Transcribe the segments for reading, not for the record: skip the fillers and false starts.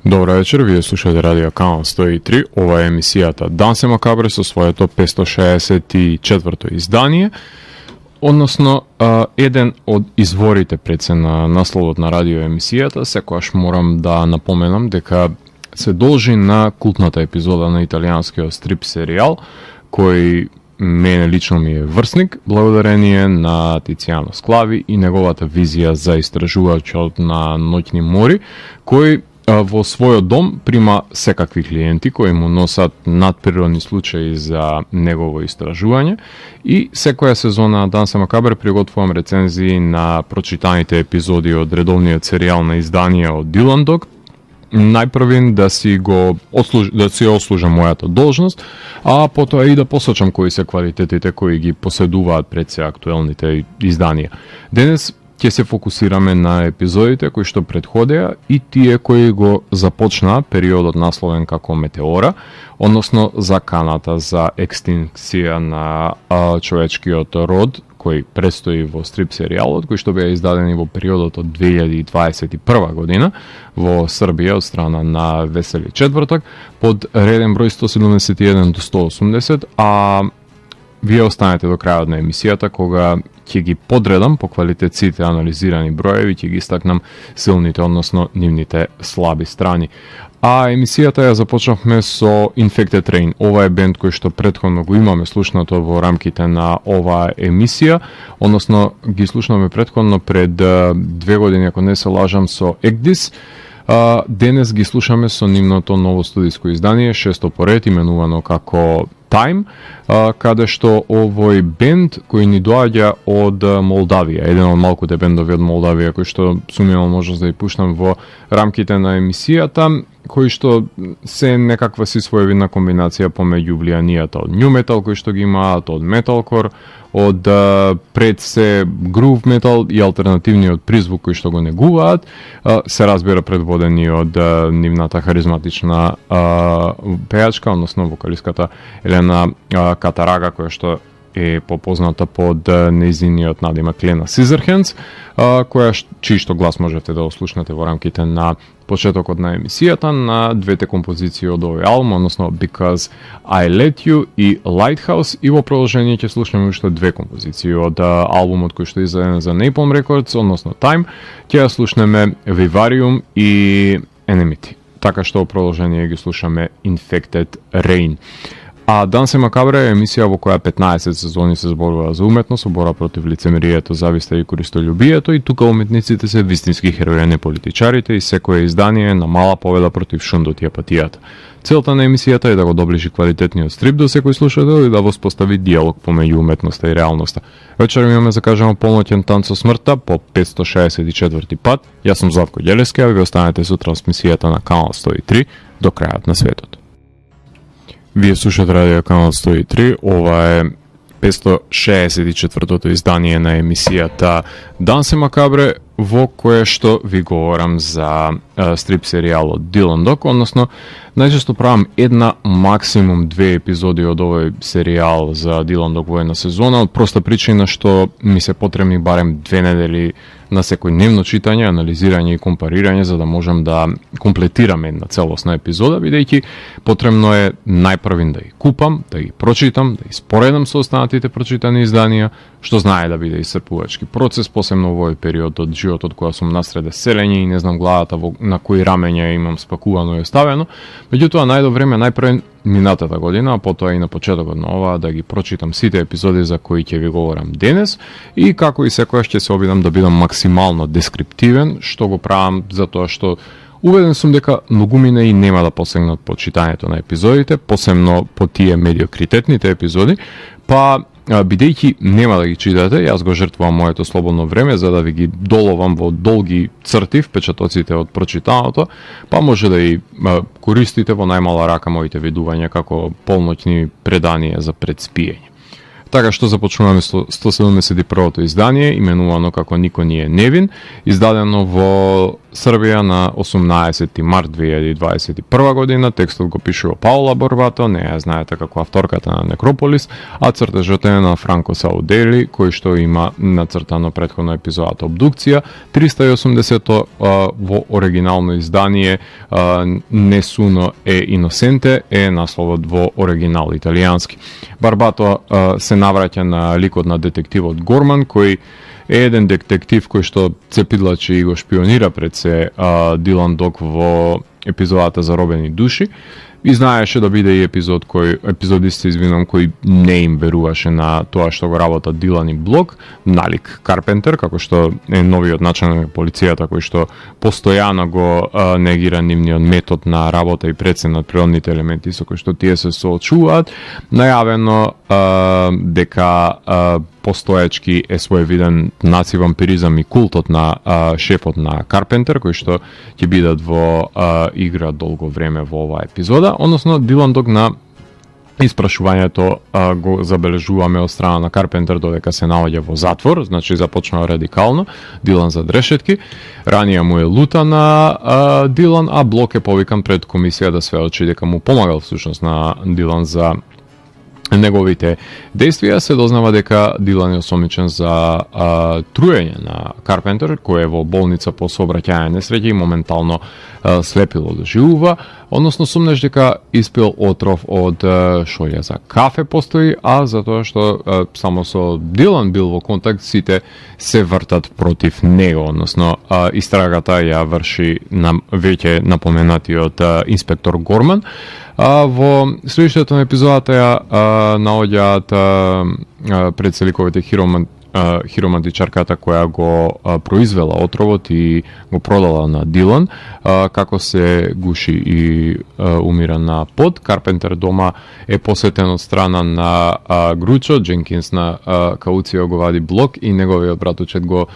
Добра вечер, вие слушате Радио Канал 103, ова е емисијата Дан се макабре со своето 564-то издание, односно еден од изворите пред се на насловот на радио емисијата, секогаш морам да напоменам дека се должи на култната епизода на италијанскиот стрип серијал, кој мене лично ми е врсник, благодарение на Тициано Склави и неговата визија за истражувачот на ноќни мори, кој во својот дом прима секакви клиенти кои му носат надприродни случаи за негово истражување и секоја сезона Дан се макабре приготвувам рецензии на прочитаните епизоди од редовниот серијал на издание од Дилан Дог, најпрвин да си ослужам мојата должност, а потоа и да посочам кои се квалитетите кои ги поседуваат пред се актуелните изданија. Денес ќе се фокусираме на епизодите кои што предходеа и тие кои го започнаа периодот насловен како Метеора, односно заканата за екстинкција на човечкиот род, кој престои во стрип серијалот, кој што беа издадени во периодот од 2021 година во Србија од страна на Весели Четвртак под реден број 171 до 180, а вие останете до крајот на емисијата кога ќе ги подредам по квалитет сите анализирани броеви, ќе ги истакнам силните, односно нивните слаби страни. А емисијата ја започнавме со Infected Rain. Ова е бенд кој што претходно го имаме слушнато во рамките на оваа емисија, односно ги слушнаме претходно пред 2 години, ако не се лажам, со Егдис. Денес ги слушаме со нивното ново студиско издание, 6-то поред, именувано како Time, каде што овој бенд кој ни доаѓа од Молдавија, еден од малкуте бендови од Молдавија кој што сум имал можност да ја пуштам во рамките на емисијата, кои што се некаква си своевидна комбинација помеѓу влијанијата од New Metal кој што ги имаат, од Metalcore, од пред се грув метал и алтернативниот призвук кој што го негуваат, се разбира предводени од нивната харизматична пејачка, односно вокалиската Елена Катарага, која што е попозната под нејзиниот надимак Лена Сизерхендс, чиј што глас можете да ослушнете во рамките на почетокот на емисијата на двете композиции од овој албум, односно Because I Let You и Lighthouse, и во продолжение ќе слушнеме уште две композиции од албумот кој што е издаден за Napalm Records, односно Time, ќе ја слушнеме Vivarium и Enmity. Така што во продолжение ги слушаме Infected Rain. А Дан се макабре е емисија во која 15 сезони се зборува за уметност, бора против лицемерието, зависта и користолюбието, и тука уметниците се вистински херои, а не политичарите, и секое издание е на мала победа против шундот и апатијата. Целта на емисијата е да го доближи квалитетниот стрип до секој слушател и да воспостави диалог помеѓу уметноста и реалноста. Вечер имаме закажано полноќен танц со смртта по 564 пат. Јас сум Златко Ѓелески, а ви останете со трансмисијата на Канал 103 до крајот на светот. Вие слушате Радио Канал 103, ова е 564-тото издание на емисијата Дан се макабре, во кое што ви говорам за стрип серијалот Дилан Дог, односно најчесто правам една, максимум 2 епизоди од овој серијал за Дилан Дог во една сезона, од проста причина што ми се потребни барем 2 недели на секојдневно читање, анализирање и компарирање за да можам да комплетирам една целосна епизода, бидејќи потребно е најпрвин да ги купам, да ги прочитам, да ги споредам со останатите прочитани изданија, што знае да биде исцрпувачки процес, посебно во овој период од животот кога сум насреде селење и не знам главата на кои рамења имам спакувано и оставено. Меѓутоа најдо време најпрвен минатата година, а потоа и на почетокот на ова да ги прочитам сите епизоди за кои ќе ви говорам денес, и како и секогаш ќе се обидам да бидам максимално дескриптивен, што го правам затоа што уведен сум дека многумина и нема да посегнат по читањето на епизодите, посебно по тие медиокритетните епизоди, па бидејќи нема да ги читате, јас го жртвувам моето слободно време за да ви ги доловам во долги црти впечатоците од прочитаното, па може да и користите во најмала рака моите видувања како полноќни преданија за предспиење. Така што започнуваме со 171-то издание, именувано како Нико ни е невин, издадено во Србија на 18 март 2021 година. Текстот го пишува Паула Борбато, не ја знаете како авторката на Некрополис, а цртежот е на Франко Саудели, кој што има нацртано претходно епизодата Обдукција. 380 во оригинално издание Несуно е Иносенте е насловот во оригинал италијански. Барбато се навраќа на ликот на детективот Горман, кој е еден детектив кој што се пидлачи и го шпионира пред се Дилан Дог во епизодата Заробени души. И знаеше да биде и епизодист, кој не им веруваше на тоа што го работа Дилан и Блок, налик Карпентер, како што е новиот началник на полицијата кој што постојано го негира нивниот метод на работа и прецен над природните елементи со кои што тие се соочуваат. Најавено дека постоечки е своевиден наци-вампиризам и култот на шефот на Карпентер, кој што ќе бидат во игра долго време во оваа епизода, односно Дилан Дог на испрашувањето го забележуваме од страна на Карпентер додека се наоѓа во затвор, значи започнува радикално, Дилан за решетки, ранија му е лута на Дилан, а Блок е повикан пред комисија да сведочи дека му помагал всушност на Дилан за неговите действија. Се дознава дека Дилан е осомничен за труење на Карпентер, кој е во болница по сообраќајна несреќа и моментално слепило доживува, односно сумнеш дека испил отров од шолја за кафе постои, а затоа што само со Дилан бил во контакт, сите се вртат против него, односно истрагата ја врши веќе напоменатиот инспектор Горман. Во следишето на епизодата ја наоѓаат пред селиковите хиромантичарката која го произвела отровот и го продала на Дилан, како се гуши и умира на под. Карпентер дома е посетен од страна на Гручо, Дженкинс на кауција го вади Блок и неговиот братучет го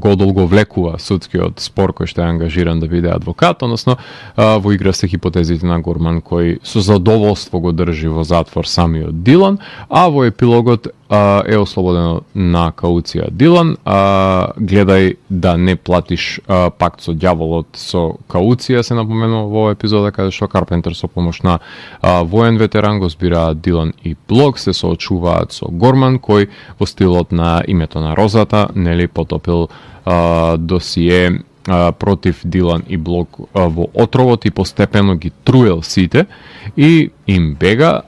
одолговлекува судскиот спор кој што е ангажиран да биде адвокат, односно во игра се хипотезите на Горман кој со задоволство го држи во затвор самиот Дилан, а во епилогот е ослободено на кауција Дилан. Гледај да не платиш пакт со ѓаволот со кауција, се напоменува во епизода каде што Карпентер со помош на воен ветеран го збираат Дилан и Блок, се соочуваат со Горман кој во стилот на Името на розата нели потопил досие против Дилан и Блок во отровот и постепено ги труел сите и им бега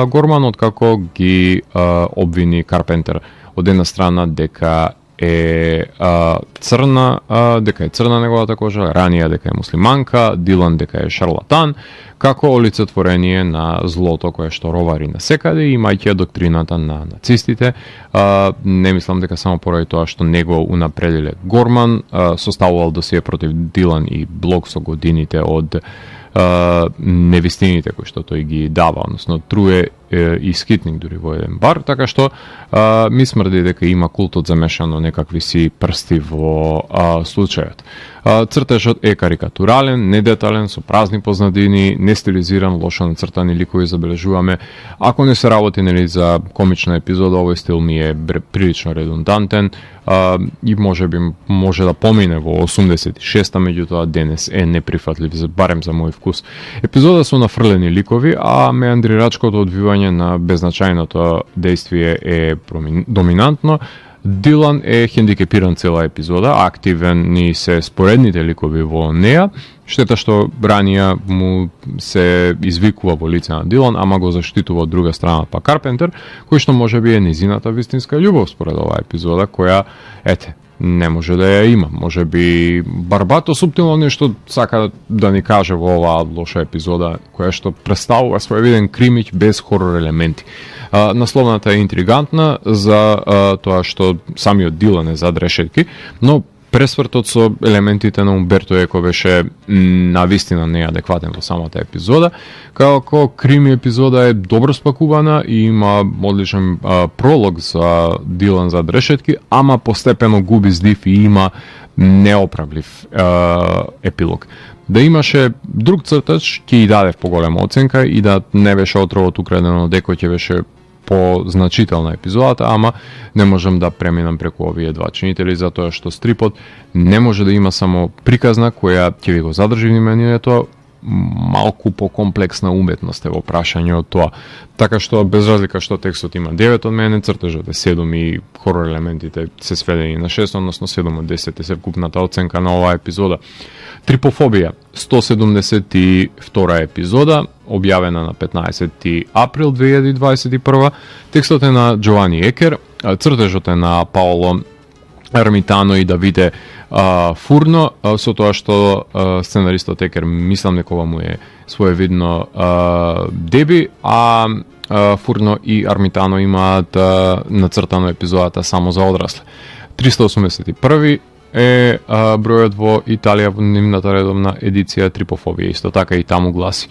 Горман откако ги обвини Карпентер од една страна дека е црна неговата кожа, ранија дека е муслиманка, Дилан дека е шарлатан, како олицетворение на злото кое што ровари на секаде, имајќи доктрината на нацистите. Не мислам дека само поради тоа што него унапредиле Горман, составувал досие против Дилан и Блок со годините од невистините кои што тој ги дава, односно труе и скитник дури во еден бар, така што ми смрди дека има култот замешано некакви си прсти во случајот. Цртежот е карикатурален, недетален, со празни познадини, нестилизиран, лошо нацртани ликови забележуваме. Ако не се работи нели за комична епизода, овој стил ми е прилично редундантен и може да помине во 86-та, меѓутоа денес е неприфатлив, барем за мој вкус. Епизода со нафрлени ликови, а меандрирачкото одвивање на беззначајното действие е доминантно. Дилан е хендикепиран цела епизода, активен ни се споредните ликови во неа. Штета што ранија му се извикува во лице на Дилан, ама го заштитува од друга страна па Карпентер, кој што можеби е низината вистинска љубов според оваа епизода, која, не може да ја има. Можеби Барбато суптилно нешто сака да ни каже во оваа лоша епизода, која што представува своевиден кримиќ без хорор елементи. Насловната е интригантна за тоа што самиот Дилан е зад решетки, но пресвртот со елементите на Умберто Еко беше навистина неадекватен во самата епизода. Како крими епизода е добро спакувана и има одличен пролог за Дилан зад решетки, ама постепено губи здив и има неоправлив епилог. Да имаше друг цртач, ќе и даде поголема оценка и да не беше отровот украдено од Еко, ќе беше позначителна епизодата, ама не можам да преминам преку овие два чинители, затоа што стрипот не може да има само приказна која ќе ви го задржи вниманието, малку покомплексна уметност е во прашање од тоа. Така што, без разлика што текстот има 9 од мене, цртежот е 7 и хорор елементите се сведени на 6, односно 7 од 10 е севкупната оценка на оваа епизода. Трипофобија, 172 епизода, објавена на 15 април 2021. Текстот е на Джовани Екер, цртежот е на Паоло Армитано и Давиде Фурно, со тоа што сценаристот Екер мислам дека ова му е своевидно деби, а Фурно и Армитано имаат нацртано епизодата само за одрасле. 381 е бројот во Италија во нивната редовна едиција Трипофобија, исто така и таму гласи.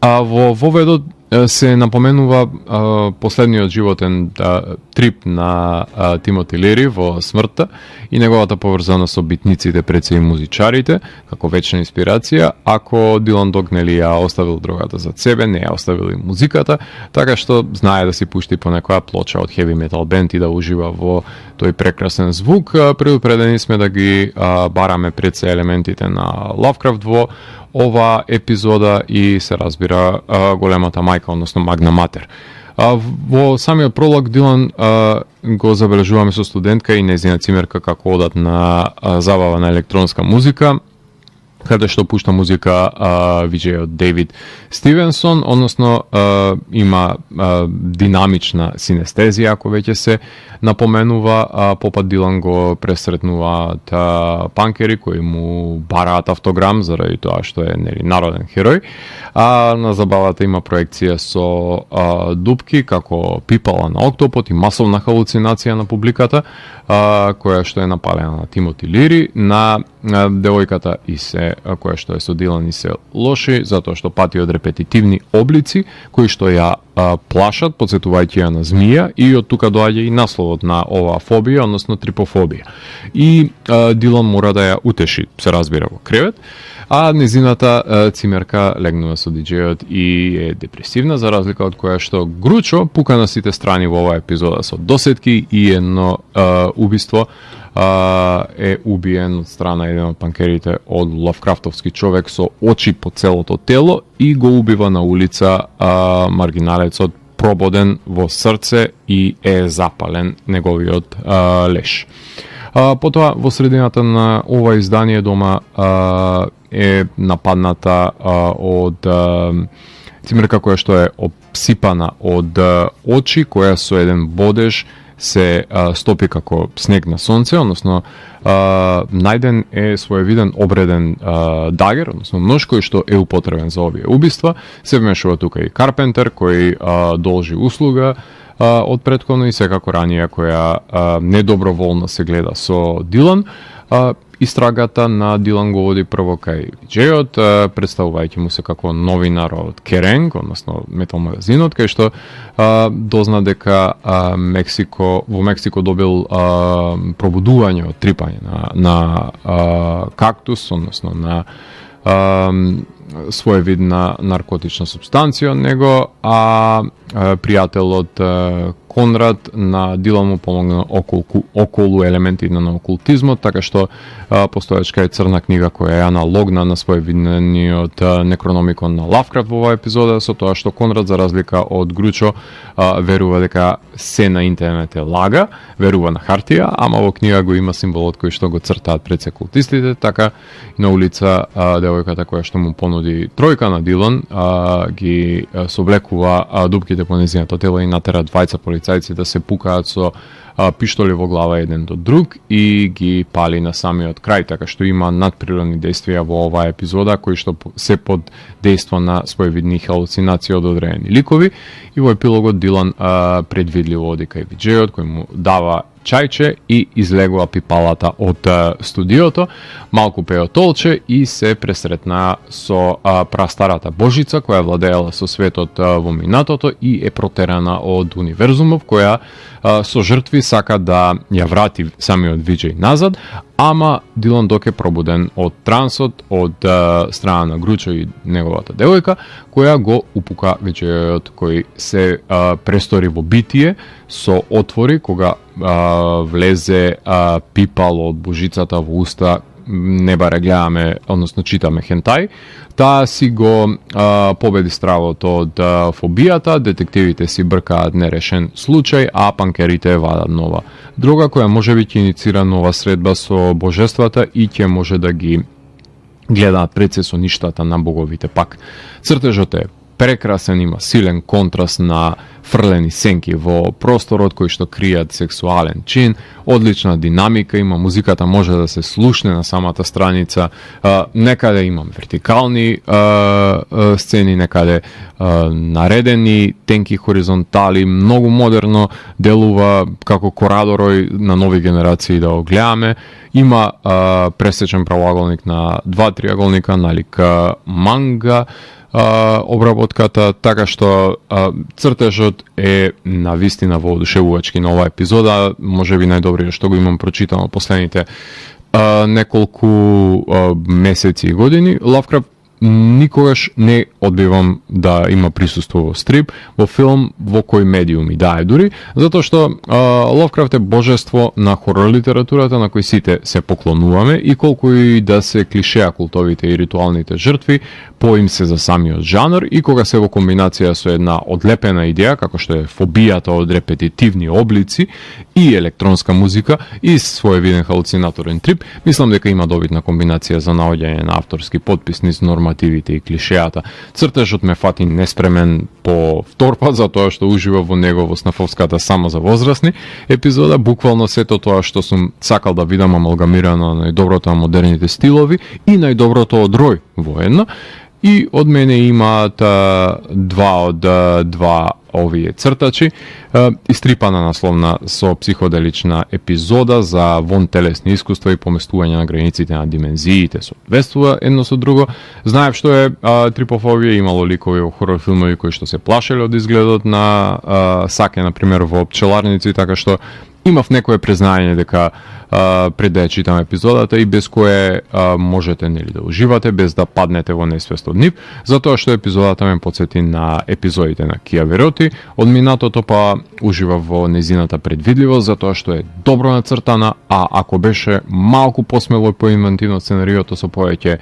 Во воведот се напоменува последниот животен трип на Тимоти Лири во смртта и неговата поврзана со битниците, пред се и музичарите, како вечна инспирација, ако Дилан Дог нели ја оставил дрогата за себе, не ја оставил и музиката, така што знае да си пушти по некоја плоча од heavy metal бенд и да ужива во тој прекрасен звук. Предупредени сме да ги бараме пред се елементите на Лавкрафт во ова епизода и се разбира големата мајка, односно Магна Матер. Во самиот пролог Дилан го забележуваме со студентка и нејзина цимерка како одат на забава на електронска музика, каде што пушта музика виджејот Дейвид Стивенсон, односно има динамична синестезија, ако веќе се напоменува. Попат Дилан го пресретнуваат панкери кои му бараат автограм заради тоа што е нели народен херој. На забавата има проекција со дупки како пипала на октопот и масовна халуцинација на публиката, која што е напалена на Тимоти Лири, на девојката и се која што е со Дилан и се лоши, затоа што пати од репетитивни облици кои што ја плашат, подсетувајќи ја на змија, и од тука доаѓа и насловот на оваа фобија, односно трипофобија. И Дилан мора да ја утеши, се разбира, во кревет, а незината цимерка легнува со диџејот и е депресивна, за разлика од која што Гручо пука на сите страни во оваа епизода со досетки и едно убиство, е убиен од страна еден од панкерите од лавкрафтовски човек со очи по целото тело и го убива на улица маргиналецот, прободен во срце и е запален неговиот леш. Потоа во средината на ова издание дома е нападната од цимерка која што е обсипана од очи, која со еден бодеж се стопи како снег на сонце, односно најден е своевиден обреден дагер, односно нож кој што е употребен за овие убиства. Се вмешува тука и Карпентер кој должи услуга од претходно и секако ранија која недоброволно се гледа со Дилан. Истрагата на Дилан го води прво кај виджејот, представувајќи му се како новинар од Керенг, односно метал магазинот, кај што дозна дека во Мексико добил пробудување од трипање на кактус, односно на своевидна наркотична субстанција од него, а пријателот Конрад на Дилан му помогна околу елементи на окултизмот, така што постоечка е црна книга која е аналогна на своевидниот некрономикон на Лавкрафт во оваа епизода, со тоа што Конрад, за разлика од Гручо, верува дека се на интернет е лага, верува на хартија, ама во книга го има символот кој што го цртаат пред се култистите, така и на улица девојката која што му понуди тројка на Дилан ги соблекува дупките по нејзиното тело и натера двајца полицајци да се пукаат со пиштоли во глава еден до друг и ги пали на самиот крај, така што има надприродни дејствија во оваа епизода кои што се под дејство на своевидни халуцинации од одредени ликови. И во епилогот Дилан предвидливо оди кај виджејот кој му дава чајче и излегува пипалата од студиото, малку пео толче и се пресретна со прастарата Божица која владеела со светот во минатото и е протерана од универзумов, која со жртви сака да ја врати самиот Виджеј назад, ама Дилан Док е пробуден од трансот од страна на Гручо и неговата девојка, која го упука Виджејот кој се престори во битие со отвори кога влезе пипало од божицата во уста, не баре гледаме, односно читаме хентај, таа си го победи стравот од фобијата, детективите си бркаат нерешен случај, а панкерите вадат нова дрога која може би ќе иницира нова средба со божествата и ќе може да ги гледаат пред се со ништата на боговите пак. Цртежот е прекрасен, има силен контраст на фрлени сенки во просторот кои што кријат сексуален чин, одлична динамика има, музиката може да се слушне на самата страница, некаде имам вертикални сцени, некаде наредени, тенки хоризонтали, многу модерно делува како корадорој на нови генерации да го гледаме. Има пресечен правоаголник на два триаголника, налик манга, обработката, така што цртежот е на вистина воодушевувачки на оваа епизода, може би најдобриот што го имам прочитано последните неколку месеци и години. Лавкрафт никогаш не одбивам да има присуство во стрип, во филм, во кој медиум и да е дури, затоа што Лавкрафт е божество на хорор литературата на кој сите се поклонуваме и колку и да се клишеа култовите и ритуалните жртви, поим се за самиот жанр и кога се во комбинација со една одлепена идеја, како што е фобијата од репетитивни облици и електронска музика и своевиден халуцинаторен трип, мислам дека има добитна комбинација за наоѓање на авторски подпис низ нормативите и клишеата. Цртежот ме фати неспремен по втор пат, затоа што ужива во него во снафовската само за возрастни епизода, буквално сето тоа што сум сакал да видам амалгамирано на најдоброто на модерните стилови и најдоброто од Рој воедно. И од мене имаат два овие цртачи, истрипана насловна со психоделична епизода за вонтелесни искуства и поместување на границите на димензиите, соодветствува едно со друго. Знаев што е трипофобија, имало ликови во хорор филмови кои што се плашеле од изгледот на Саке, например, во Пчеларници, така што имав некое признање дека пред да ја читам епизодата и без кое можете нели да уживате без да паднете во несвест од нив, затоа што епизодата ме потсети на епизодите на Кија Вероти од минатото, па ужива во незината предвидливост затоа што е добро нацртана, а ако беше малку посмело и поинвентивно сценариото со повеќе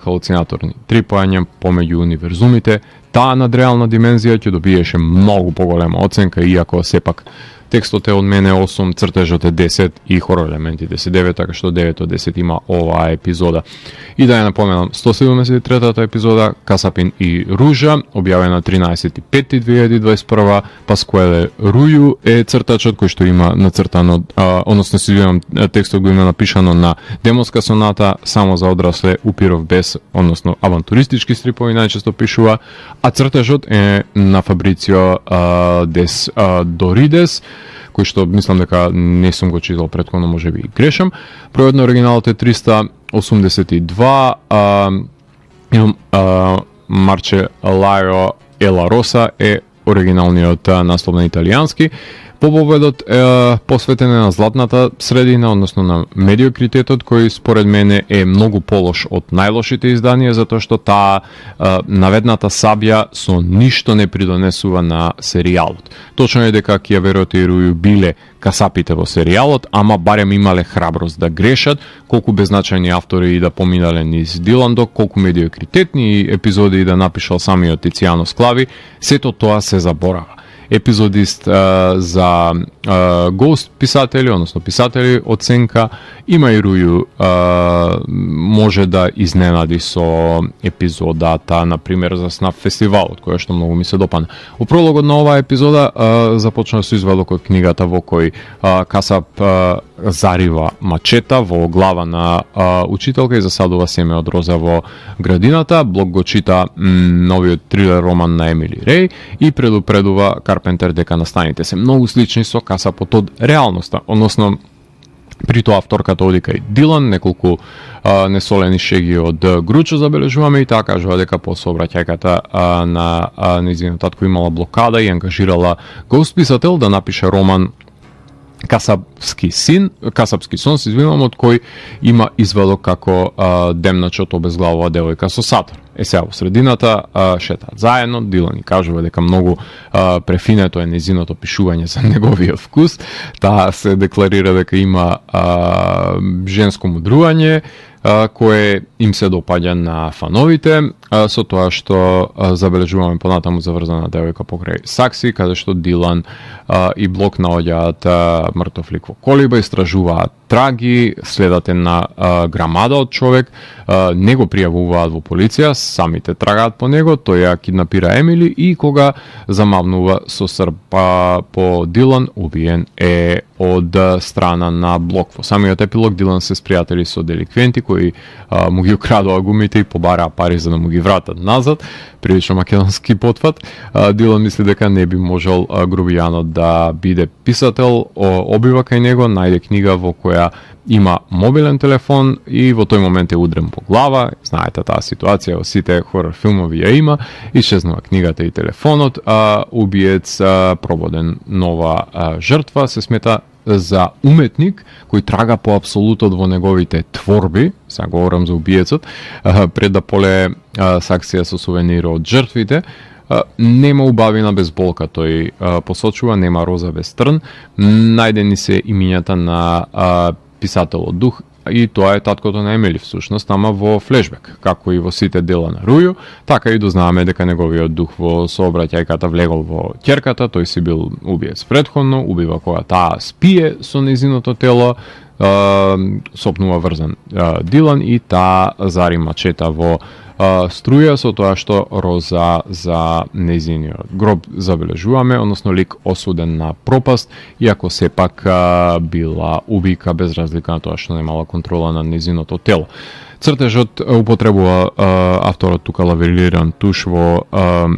халуцинаторни трипања помеѓу универзумите, таа надреална димензија ќе добиеше многу поголема оценка, иако сепак текстот е од мене 8, цртежот е 10 и хорор елементите се 9, така што 9 од 10 има оваа епизода. И да ја напоменам, 173-та епизода, Касапин и Ружа, објавена 13.5.2021, Паскуеле Рују е цртачот кој што има нацртано, односно текстот го има напишано на демонска соната, само за одрасле, Упиров бес, односно авантуристички стрипови најчесто пишува, а цртежот е на Фабрицио Дес Доридес, кој што мислам дека не сум го читал претходно, може би грешам. Превод на оригиналот е 382, Марче Лајо Ела Роса е оригиналниот наслов на италијански. Победот е посветен на златната средина, односно на медиокритетот, кој според мене е многу полош од најлошите изданија, затоа што таа наведната сабја со ништо не придонесува на серијалот. Точно е дека Кија Вероти и Рују биле касапите во серијалот, ама барем имале храброст да грешат, колку беззначајни автори и да поминале низ Дилан Док, колку медиокритетни епизоди и да напишал самиот Тициано Склави, сето тоа се заборава. Епизодист за гост писатели, односно писатели од сенка, има и Рују, може да изненади со епизодата, например, за Снаф фестивалот, која што многу ми се допана. У прологот на оваа епизода започна со извадок од книгата во кој Касап зарива мачета во глава на учителка и засадува семе од роза во градината. Блок го чита новиот трилер роман на Емили Реј и предупредува Карпентер дека настаните се многу слични со Касапот од реалноста, односно При тоа вторката оди кај Дилан, неколку несолени шеги од Гручо забележуваме и таа кажува дека по сообраќајката на нејзиниот татко имала блокада и ангажирала гост писател да напише роман Касапски сон, се извинувам, од кој има изведок како демначот обезглавува девојка со сатор. Сега во средината шетаат заедно, Дилан и кажува дека многу префинето е незиното пишување за неговиот вкус, таа се декларира дека има женско мудрување, кое им се допаѓа на фановите, со тоа што забележуваме понатаму заврзана девојка покрај Сакси, каде што Дилан и Блок наоѓаат мртов лик во колиба, истражуваат траги, следат на грамада од човек, не го пријавуваат во полиција, самите трагаат по него, тој ја киднапира Емили и кога замавнува со срп по Дилан, убиен е од страна на Блок. Во самиот епилог Дилан се спријатели со деликвенти кои му ги украдоа гумите и побараа пари за да му ги вратат назад. Прилично македонски потфат. Дилан мисли дека не би можел грубијанот да биде писател, обива кај него, најде книга во која има мобилен телефон и во тој момент е удрен по глава. Знаете таа ситуација во сите хорор филмови ја има, исчезнува книгата и телефонот, убиец прободен нова жртва, се смета за уметник кој трага по апсолутот во неговите творби, сега говорам за убиецот, пред да поле саксија со сувенири од жртвите. Нема убавина без болка, тој посочува, нема роза без трн, најдени се имињата на писателот дух, и тоа е таткото на Емили всушност, ама во флешбек, како и во сите дела на Рују, така и дознаваме дека неговиот дух во сообраќајката влегол во ќерката, тој си бил убиец претходно, убива кога таа спие со незиното тело, сопнува врзан Дилан и таа зари мачета во струја, со тоа што роза за незиниот гроб забележуваме, односно лик осуден на пропаст, иако сепак била убика без разлика на тоа што немала контрола на незиното тело. Цртежот употребува авторот тука лавелиран туш во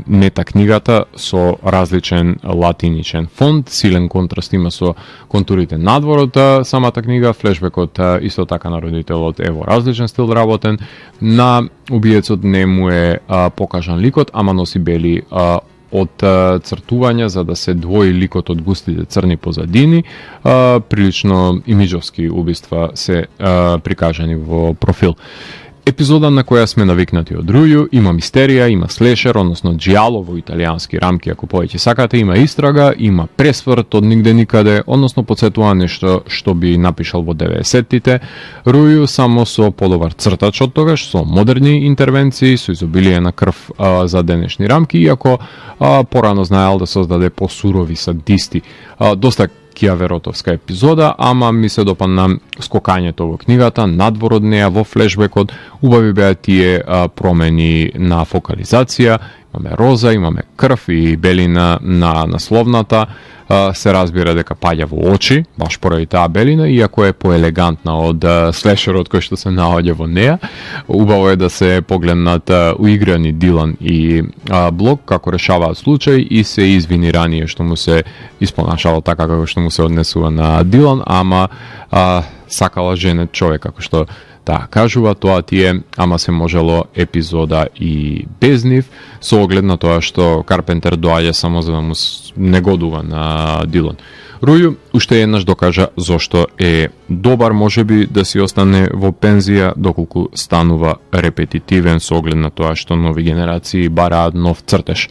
мета книгата со различен латиничен фонт, силен контраст има со контурите надвор од самата книга, флешбекот исто така на родителот е во различен стил работен, на убиецот не му е покажан ликот, ама носи бели од цртувања за да се двои ликот од густите црни позадини, прилично имиџовски убиства се прикажани во профил. Епизода на која сме навикнати од Рују, има мистерија, има слешер, односно джијало во италијански рамки, ако повеќе сакате, има истрага, има пресврт од нигде никаде, односно подсетува нешто што би напишал во 90-тите. Рују само со подобар цртач од тогаш, со модерни интервенции, со изобилие на крв за денешни рамки, иако порано знаел да создаде посурови садисти. Доста кијаверотовска епизода, ама ми се допадна скокањето во книгата, надвор од неа во флешбекот, убави беа тие промени на фокализација, имаме роза, имаме крв и белина на насловната, се разбира дека паѓа во очи, баш поради таа белина, иако е поелегантна од слешерот кој што се наоѓа во неа. Убаво е да се погледнат уиграни Дилан и Блок како решаваат случај и се извини ранije што му се испонашало така како што му се однесува на Дилан, ама сакала женет човек, како што кажува, тоа ти е, ама се можело епизода и без нив, со оглед на тоа што Карпентер доаѓа само за да му негодува на Дилан. Рују уште еднаш докажа зошто е добар, можеби да си остане во пензија, доколку станува репетитивен со оглед на тоа што нови генерации бараат нов цртеж.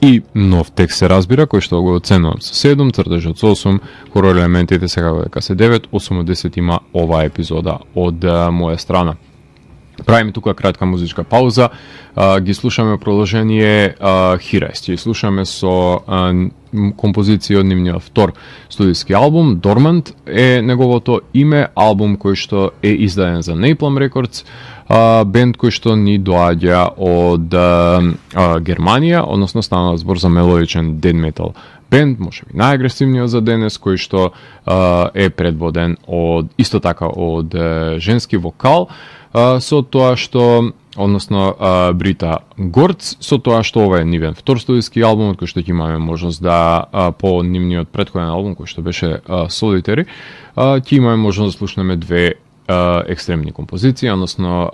И нов текст се разбира, кој што го оценувам со 7, цртежот со 8, хорор елементите сега дека се 9, 8 од 10 има оваа епизода од моја страна. Правиме тука кратка музичка пауза, ги слушаме продолжение Хирест, ги слушаме со композиција од нивниот втор студиски албум, Dormant е неговото име, албум кој што е издаден за Napalm Records, бенд кој што ни доаѓа од Германија, односно станува збор за мелодичен death metal бенд, можеби најагресивниот за денес, кој што е предводен од исто така од женски вокал, со тоа што односно Брита Горц, со тоа што ова е нивен втор студиски албум, кој што ќе имаме можност да по нивниот претходен албум кој што беше Solitary, ќе имаме можност да слушнеме две екстремни композиции, односно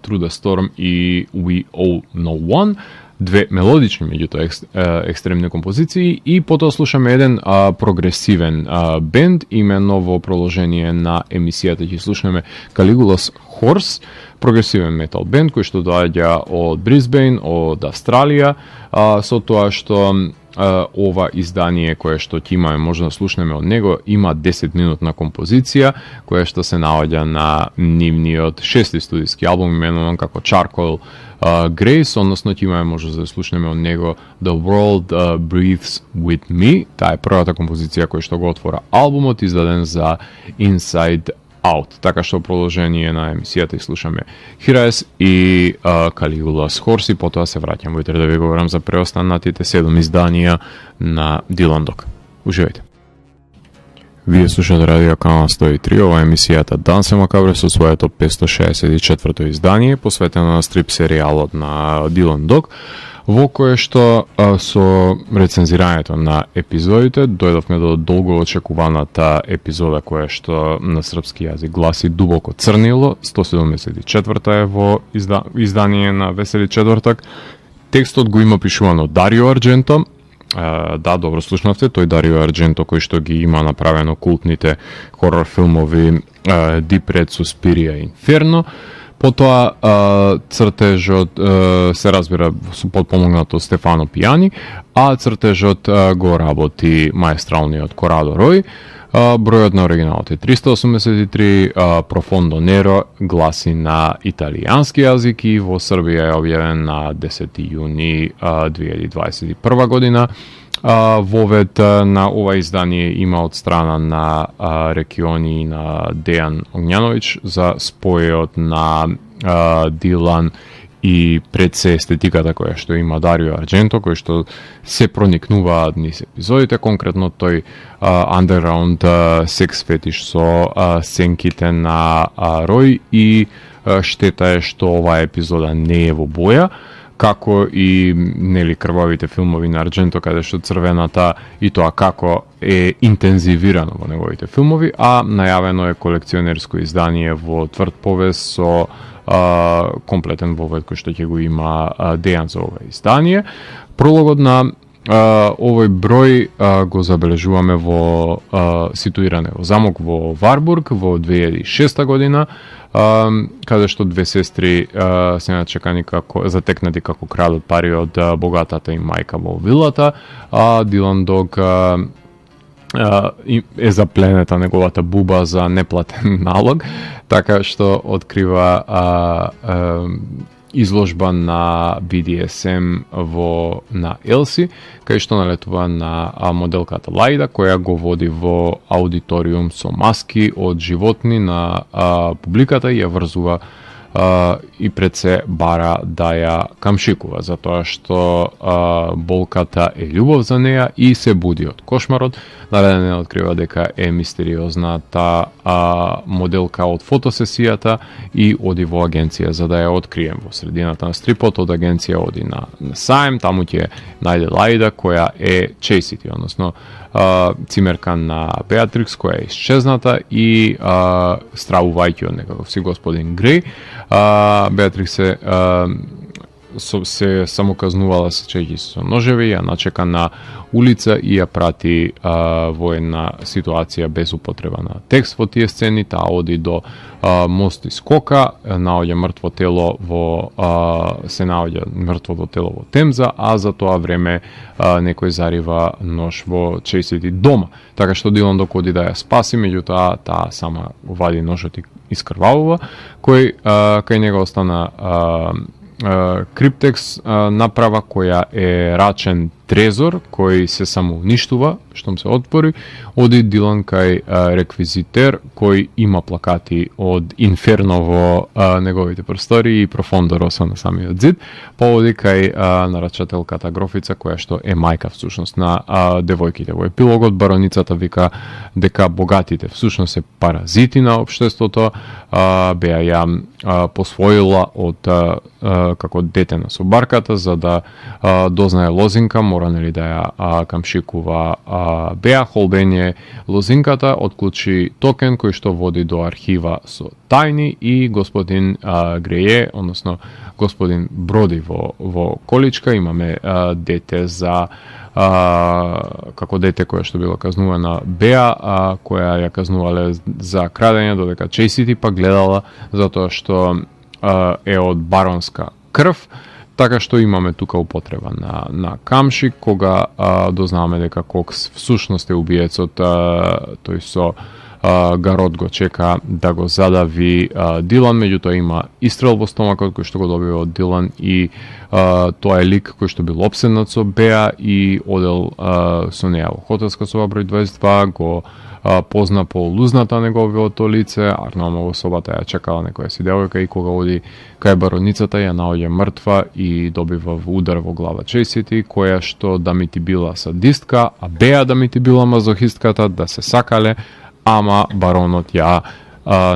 Through the Storm и We All Know One, две мелодични меѓутоа екстремни композиции, и потоа слушаме еден прогресивен бенд, именно во продолжение на емисијата ќе слушаме Caligula's Horse, прогресивен метал бенд кој што доаѓа од Брисбейн, од Австралија, со тоа што ова издание кое што ќе имаме може да слушнеме од него има 10-минутна композиција која што се наоѓа на нивниот 6-ти студиски албум именуван како Charcoal Grace, односно ќе имаме може да слушнеме од него The World Breathes With Me. Таа е првата композиција која што го отвора албумот, издаден за Inside Out. Така што продолжение на емисијата и слушаме Hiraes и Caligula's Horse, и потоа се враќам во утре да ви говорам за преостанатите 7 изданија на Dylan Dog. Уживајте. Вие слушате Радио Канал 103, ова е емисијата Дансе Макабре со своето 564-то издание, посветено на стрип серијалот на Dylan Dog, во кое што со рецензирањето на епизодите дојдовме до долго очекуваната епизода која што на српски јазик гласи Дубоко црнило, 174-та е во издание на Весели четвртак. Текстот го има пишуван од Дарио Ардженто. Да, добро слушнавте, тој Дарио Ардженто кој што ги има направено култните хорор филмови Deep Red, Suspiria и Inferno. Потоа цртежот се разбира подпомогнат од Стефано Пијани, а цртежот го работи маестралниот Корадо Рој. Бројот на оригиналот е 383, Profondo Nero гласи на италијански јазик и во Србија е објавен на 10 јуни 2021 година. Вовед на ова издание има од страна на Рекиони и на Дејан Огњановиќ за спојот на Дилан и пред се естетиката која што има Дарио Ардженто, кој што се проникнуваат низ епизодите, конкретно тој underground секс фетиш со сенките на Рој, и штета е што оваа епизода не е во боја, како и нели крвавите филмови на Ардженто, каде што црвената и тоа како е интензивирано во неговите филмови, а најавено е колекционерско издание во тврд повес со комплетен вовед кој што ќе го има Дејан за ова издание. Прологот на овој број го забележуваме во ситуиране во замок во Варбург во 2006 година, каде што две сестри се начекани затекнати како крадат пари од богатата им мајка во вилата, а Дилан Дог е запленета неговата буба за неплатен налог, така што открива изложба на BDSM на Елси, кај што налетува на моделката Лајда, која го води во аудиториум со маски од животни на публиката и ја врзува и пред се бара да ја камшикува, затоа што болката е љубов за неја и се буди од кошмарот. Нареден открива дека е мистериозната моделка од фотосесијата и оди во агенција за да ја открием. Во средината на стрипот од агенција оди на саем, таму ќе најде Лајда која е Чейсити, односно цимерка на Беатрикс која е исчезната и стравувајќи од некаков си господин Греј. Беатрикс се самоказнувала сечејќи со ножеви, ја начека на улица и ја прати во една ситуација без употреба на текст во тие сцени. Таа оди до мост и скока, наоѓа мртво тело се наоѓа мртвото тело во Темза, а за тоа време некој зарива нож во Чейсити дома. Така што Дилан Дог оди да ја спаси, меѓутоа таа сама вади ножот и искрвавува, кој кај него остана криптекс направа која е рачен трезор кој се самоуништува штом се отвори, оди Дилан кај реквизитер кој има плакати од Инферно во неговите простори и Профондо Росо на самиот зид, па оди кај нарачателката Грофица која што е мајка всушност на девојките. Во епилогот бароницата вика дека богатите всушност се паразити на општеството, беа ја посвоила од како дете на собарката за да дознае лозинка, мора нели да ја камшикува Беа, холбење лозинката, отклучи токен кој што води до архива со тајни и господин Греје, односно господин Броди во количка, имаме дете за како дете која што било казнувана Беа, која ја казнувале за крадење, додека Чейсити па гледала затоа што е од баронска крв, така што имаме тука употреба на камшик, кога дознаваме дека Кокс всушност е убиецот, тој со гарот го чека да го задави Дилан, меѓутоа има истрел во стомакот кој што го добива од Дилан и тоа е лик кој што бил обседнат со Беа и одел со неја во хотелска соба број 22, го позна по лузната неговото лице, Арнолма во собата ја чекала некоја си девојка и кога оди кај бароницата ја наоѓа мртва и добива удар во глава Чейсити, која што да ми ти била садистка, а Беа да ми ти била мазохистката, да се сакале, ама баронот ја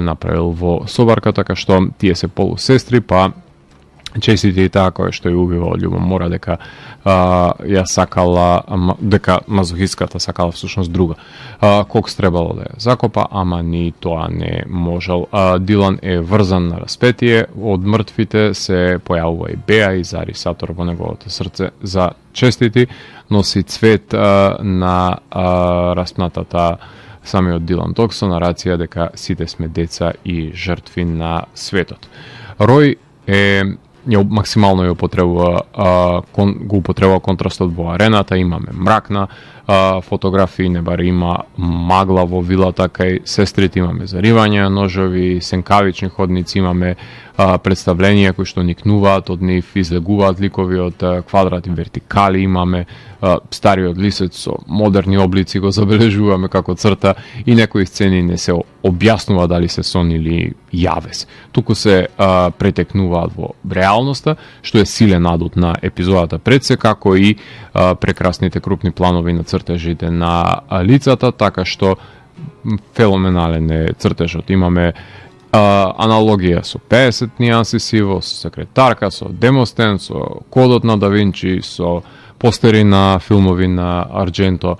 направил во собарка, така што тие се полусестри, па Чейсити и таа која што ја убива од љубов мора дека ја сакала, дека мазохистката сакала всушност друга. Кокс требало да ја закопа, ама ни тоа не можел. Дилан е врзан на распетие, од мртвите се појавува и Беа и зари сатор во неговото срце за честити, носи цвет на распнатата самиот Дилан Ток со нарација дека сите сме деца и жртви на светот. Рој е максимално ја употребува го употребува контрастот во арената, имаме мракна фотографии, не баре има магла во вилата кај сестрите, имаме заривања ножови, сенкавични ходници, имаме представленија кои што никнуваат од нив, излегуваат ликови од квадрати, вертикали, имаме стариот лисец со модерни облици го забележуваме како црта и некои сцени не се објаснува дали се сон или јавес. Туку се претекнуваат во реалноста, што е силен адут на епизодата пред се, како и прекрасните крупни планови на цртежите на лицата, така што феноменален е цртежот. Имаме аналогија со 50 нијанси сиво, со секретарка, со Демостен, со кодот на Да Винчи, со постери на филмови на Ардженто.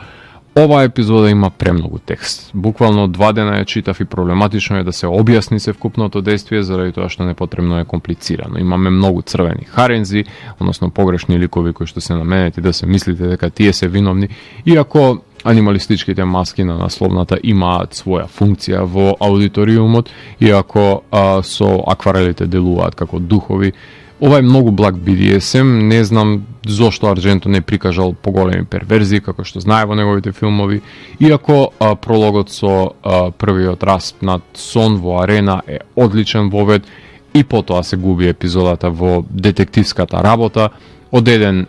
Ова епизода има премногу текст. Буквално 2 дена ја читав и проблематично е да се објасни се вкупното действие, заради тоа што непотребно е комплицирано. Имаме многу црвени харензи, односно погрешни ликови кои што се наменети да се мислите дека тие се виновни, иако анималистичките маски на насловната имаат своја функција во аудиториумот, иако со акварелите делуваат како духови. Ова е многу благ BDSM, не знам зошто Ардженто не прикажал поголеми перверзии, како што знае во неговите филмови, иако прологот со првиот распнат сон во арена е одличен вовед и потоа се губи епизодата во детективската работа, од еден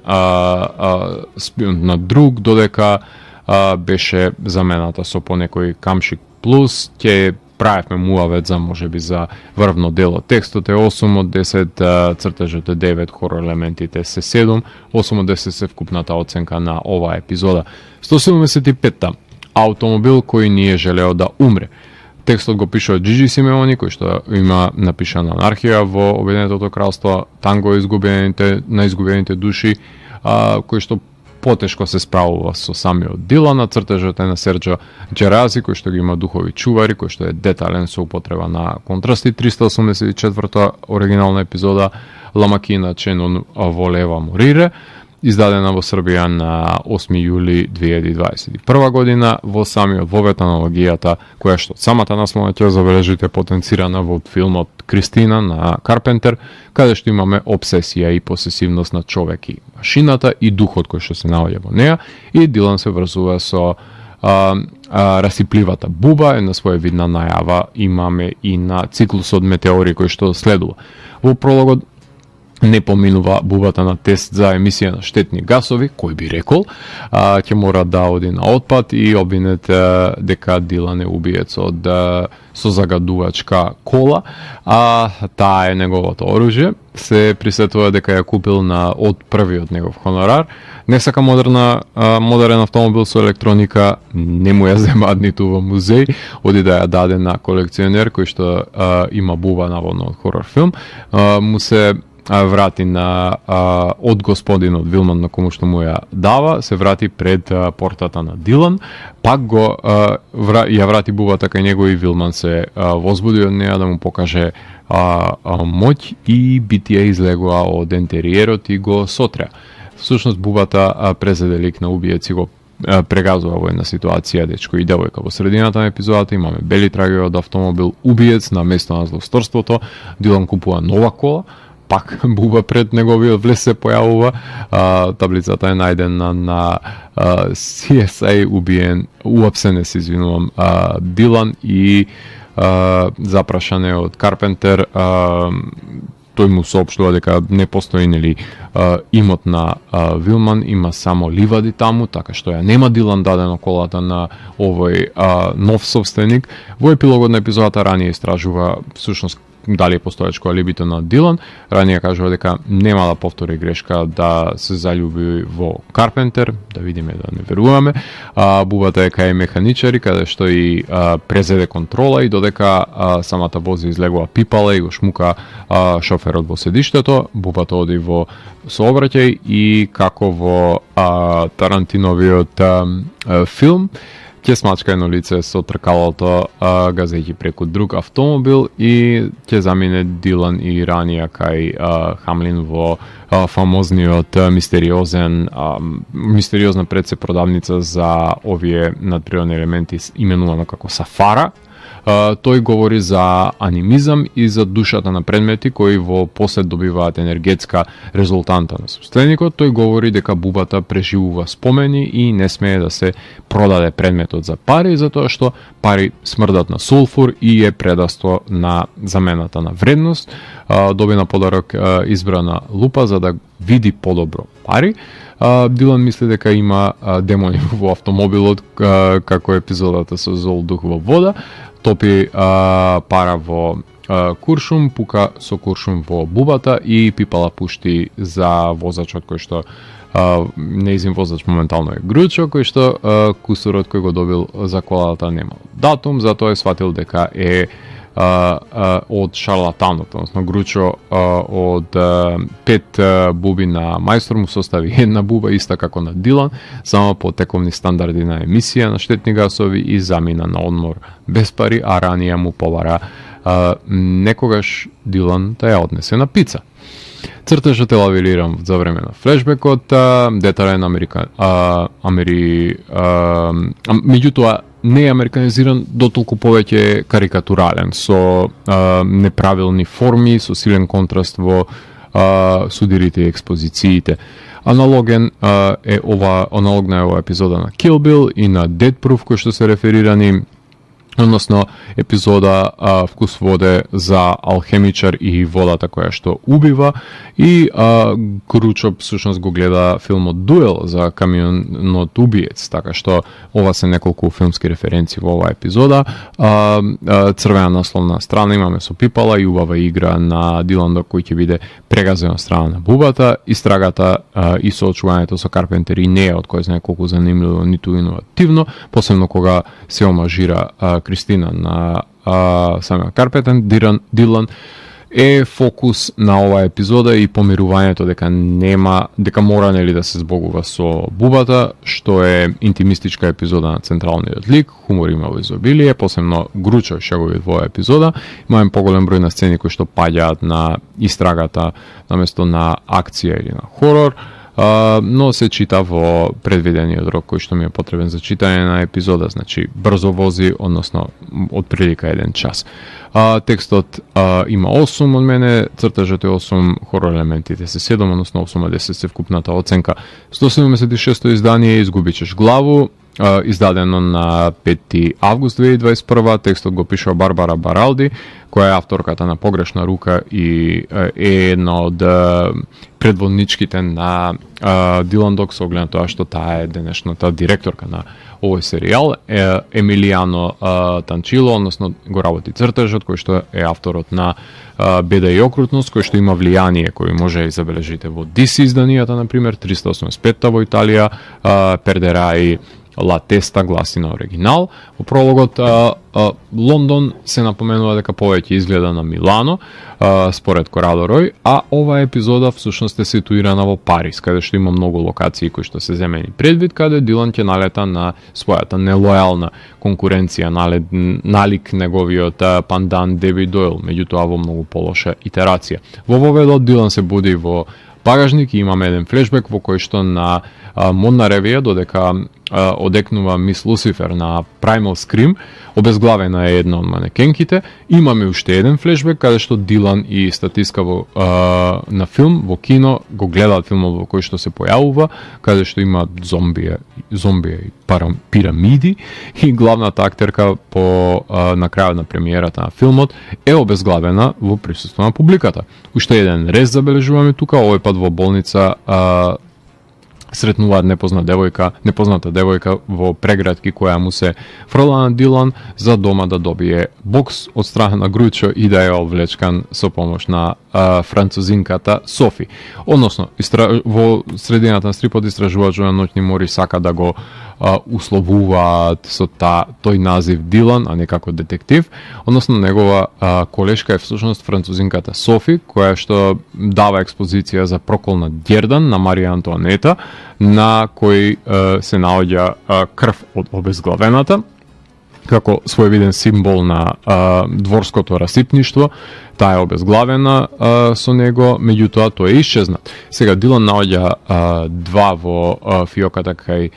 спионт на друг, додека беше замената со по некој камшик плюс, ќе правевме муавет за можеби за врвно дело. Текстот е 8 од 10, цртежот е 9, хорор елементите се 7, 8 од 10 се вкупната оценка на оваа епизода. 175-та. Автомобил кој не е желео да умре. Текстот го пише од Джиджи Симеони, кој што има напишана анархија во Обединетото кралство, танго на изгубените души, кој што потешко се справува со самиот Дилан, цртежот е на Серджо Джерази, кој што ги има духови чувари, кој што е детален со употреба на контрасти. 384-та оригинална епизода Ламакина Ченон волева Морире, издадена во Србија на 8 јули 2021 година. Во самиот вовет аналогијата, која што самата насловна ќе забележите потенцирана во филмот Кристина на Карпентер, каде што имаме обсесија и посесивност на човек и машината и духот кој што се наоѓа во неа, и Дилан се врзува со расипливата буба, една своевидна најава имаме и на циклусот метеори кој што следува. Во прологот не поминува бубата на тест за емисија на штетни гасови, кој би рекол, ќе мора да оди на отпад и обвинет дека Дилан е убиец од со загадувачка кола, а таа е неговото оружје. Се присетува дека ја купил од првиот негов хонорар. Не сака модерен автомобил со електроника, не му ја земаат ниту во музеј, оди да ја даде на колекционер кој што има буба наводно од хорор филм, му се врати од господинот Вилман на кому што му ја дава, се врати пред портата на Дилан, пак ја врати бубата кај него и Вилман се возбуди од неја да му покаже моќ и битија излегува од ентериерот и го сотреа. Всушност бубата презеде лик на убиец и го прегазува во една ситуација дечко и девојка. Во средината на епизодата имаме бели трагови од автомобил убиец на место на злосторството. Дилан купува нова кола, пак буба пред неговиот влез се појавува. Таблицата е најдена на CSI уапсене се извинувам, Дилан и запрашане од Карпентер. Тој му соопштува дека не постои имот на Вилман, има само ливади таму, така што ја нема Дилан дадено колата на овој нов собственик. Во епилогот на епизодата ранее истражува всушност дали е постоечко алибито на Дилан. Ранее кажува дека нема да повтори грешка да се заљуби во Карпентер, да видиме да не веруваме. Бубата е кај механичари, каде што и презеде контрола и додека самата вози излегува пипала и го шмука шоферот во седиштето, бубата оди во сообраќај и како во Тарантиновиот филм, ќе смачка едно лице со тркалото газејќи преку друг автомобил и ќе замине Дилан и Рания кај Хамлин во фамозниот мистериозна предсепродавница за овие надприродни елементи именувано како Сафара. Тој говори за анимизам и за душата на предмети кои во посед добиваат енергетска резултанта на собственикот. Тој говори дека бубата преживува спомени и не смее да се продаде предметот за пари, затоа што пари смрдат на сулфур и е предавство на замената на вредност. Доби на подарок избрана лупа за да види подобро пари. Дилан мисли дека има демони во автомобилот, како епизодата со зол дух во вода. Топи пара во куршум, пука со куршум во бубата и пипала пушти за возачот кој што неизин возач моментално е Гручо, кој што кусурот кој го добил за колата немал датум, затоа е сватил дека е од шарлатанот, односно Гручо од 5 буби на мајстор му состави една буба иста како на Дилан, само по тековни стандарди на емисија на штетни гасови и замина на одмор без пари, а ранија му побара некогаш Дилан да ја однесе на пица. Цртежот е лавириран за време на флешбекот, детален меѓутоа не е американизиран, дотолку повеќе карикатурален, со неправилни форми, со силен контраст во судирите и експозициите. Аналогна е ова епизода на Kill Bill и на Dead Proof, кои што се реферирани, односно епизода Вкус воде за алхемичар и водата која што убива, и Гручо всушност го гледа филмот Дуел за камионот убиец, така што ова се неколку филмски референции во оваа епизода. Црвена насловна страна имаме со пипала и убава игра на Дилан кој ќе биде прегазен од страна на бубата. Истрагата и соочувањето со Карпентер и не е од кој знае колку занимливо ниту иновативно, посебно кога се омажира Кристина на самиот Карпентер. Дилан е фокус на оваа епизода и помирувањето дека мора да се збогува со бубата, што е интимистичка епизода на централниот лик, хумор има во изобилие, посебно Гручо шегови во оваа епизода. Имаме поголем број на сцени кои што паѓаат на истрагата наместо на акција или на хорор, но се чита во предвидениот рок кој што ми е потребен за читање на епизода, значи брзо вози, односно од прилика 1 час. Текстот има 8 од мене, цртежот е 8, хорор елементите се 7, односно 8 од 10 се вкупната оценка. 176 издание, Изгубичеш главу, издадено на 5 август 2021. Текстот го пишува Барбара Баралди, која е авторката на Погрешна рука и е една од предводничките на Дилан Дог, со оглед на тоа што таа е денешната директорка на овој серијал. Емилијано Танчило, односно го работи цртежот, кој што е авторот на Беда и окрутност, кој што има влијание, кој може да забележите во DC изданијата, например, 385-та во Италија, Пердераи, Ла Теста гласи на оригинал. Во прологот Лондон се напоменува дека повеќе изгледа на Милано, според Корадо Рој, а оваа епизода всушност е ситуирана во Париз, каде што има многу локации кои што се земени предвид, каде Дилан ќе налета на својата нелојална конкуренција, налик неговиот пандан Деви Дойл, меѓутоа во многу полоша итерација. Во воведот Дилан се буди во багажник и имаме еден флешбек во кој што на модна ревија додека одекнува Мис Лусифер на Primal Scream, обезглавена е една од манекенките. Имаме уште еден флешбек каде што Дилан и статистка на филм во кино го гледаат филмот во кој што се појавува, каде што има зомби и пирамиди, и главната актерка на крајот на премиерата на филмот е обезглавена во присуство на публиката. Уште еден рез забележуваме тука, овој пат во болница сретнуваат непозната девојка во преградки која му се фрла на Дилан за дома да добие бокс од страна на Гручо и да ја овлечкан со помош на французинката Софи. Односно, во средината на стрипот истражувачот на Ноќни мори сака да го условуваат со тој назив Дилан, а не како детектив. Односно, негова колешка е всушност французинката Софи, која што дава експозиција за прокол на Ѓердан на Марија Антуанета, на кој се наоѓа крв од обезглавената, како своевиден символ на дворското расипништво. Таа е обезглавена со него, меѓутоа тој е исчезнат. Сега Дилан наоѓа два во фиоката кај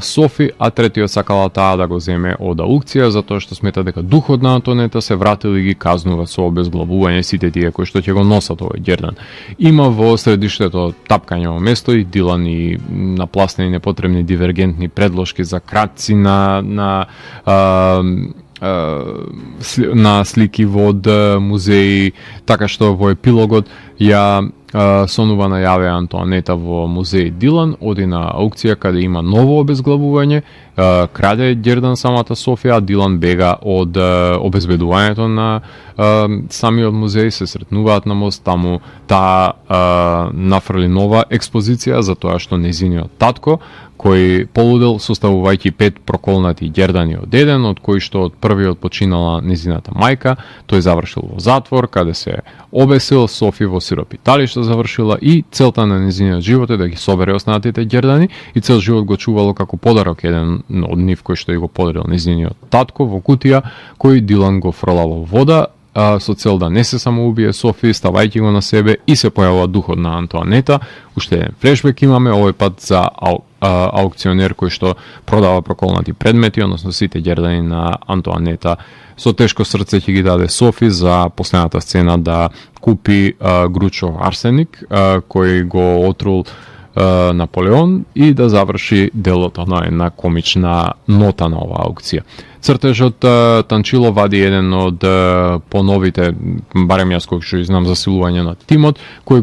Софи, а третиот сакала таа да го земе од аукција, затоа што смета дека духот на Антонета се вратил и ги казнува со обезглавување сите тие кои што ќе го носат овој Ѓердан. Има во средиштето тапкање во место и Дилан и напластени непотребни дивергентни предложки за кратци на слики од музеи, така што во епилогот ја сонува најаве Антуанета во музеј Дилан, оди на аукција каде има ново обезглавување, краде Ѓердан самата Софија, а Дилан бега од обезбедувањето на самиот музеј, се сретнуваат на мост, таму таа нафрли нова експозиција за тоа што незиниот татко, кој полудел составувајќи 5 проколнати Ѓердани од еден, од кои што од првиот починала незината мајка, тој завршил во затвор, каде се обесил, Софи во сиропиталиште завршила и целта на незиниот живот е да ги собере останатите Ѓердани и цел живот го чувало како подарок еден од нив кој што ја го подарил незиниот татко во кутија, кој Дилан го фрла во вода, со цел да не се самоубие Софи, ставајќи го на себе, и се појавува духот на Антуанета. Уште еден флешбек имаме, овој пат за аукционер кој што продава проколнати предмети, односно сите Ѓердани на Антуанета со тешко срце ќе ги даде Софи за последната сцена да купи Гручо арсеник кој го отрул Наполеон и да заврши делото на една комична нота на оваа аукција. Цртежот Танчило вади еден од поновите, барем јас кој што знам, засилување на тимот, кој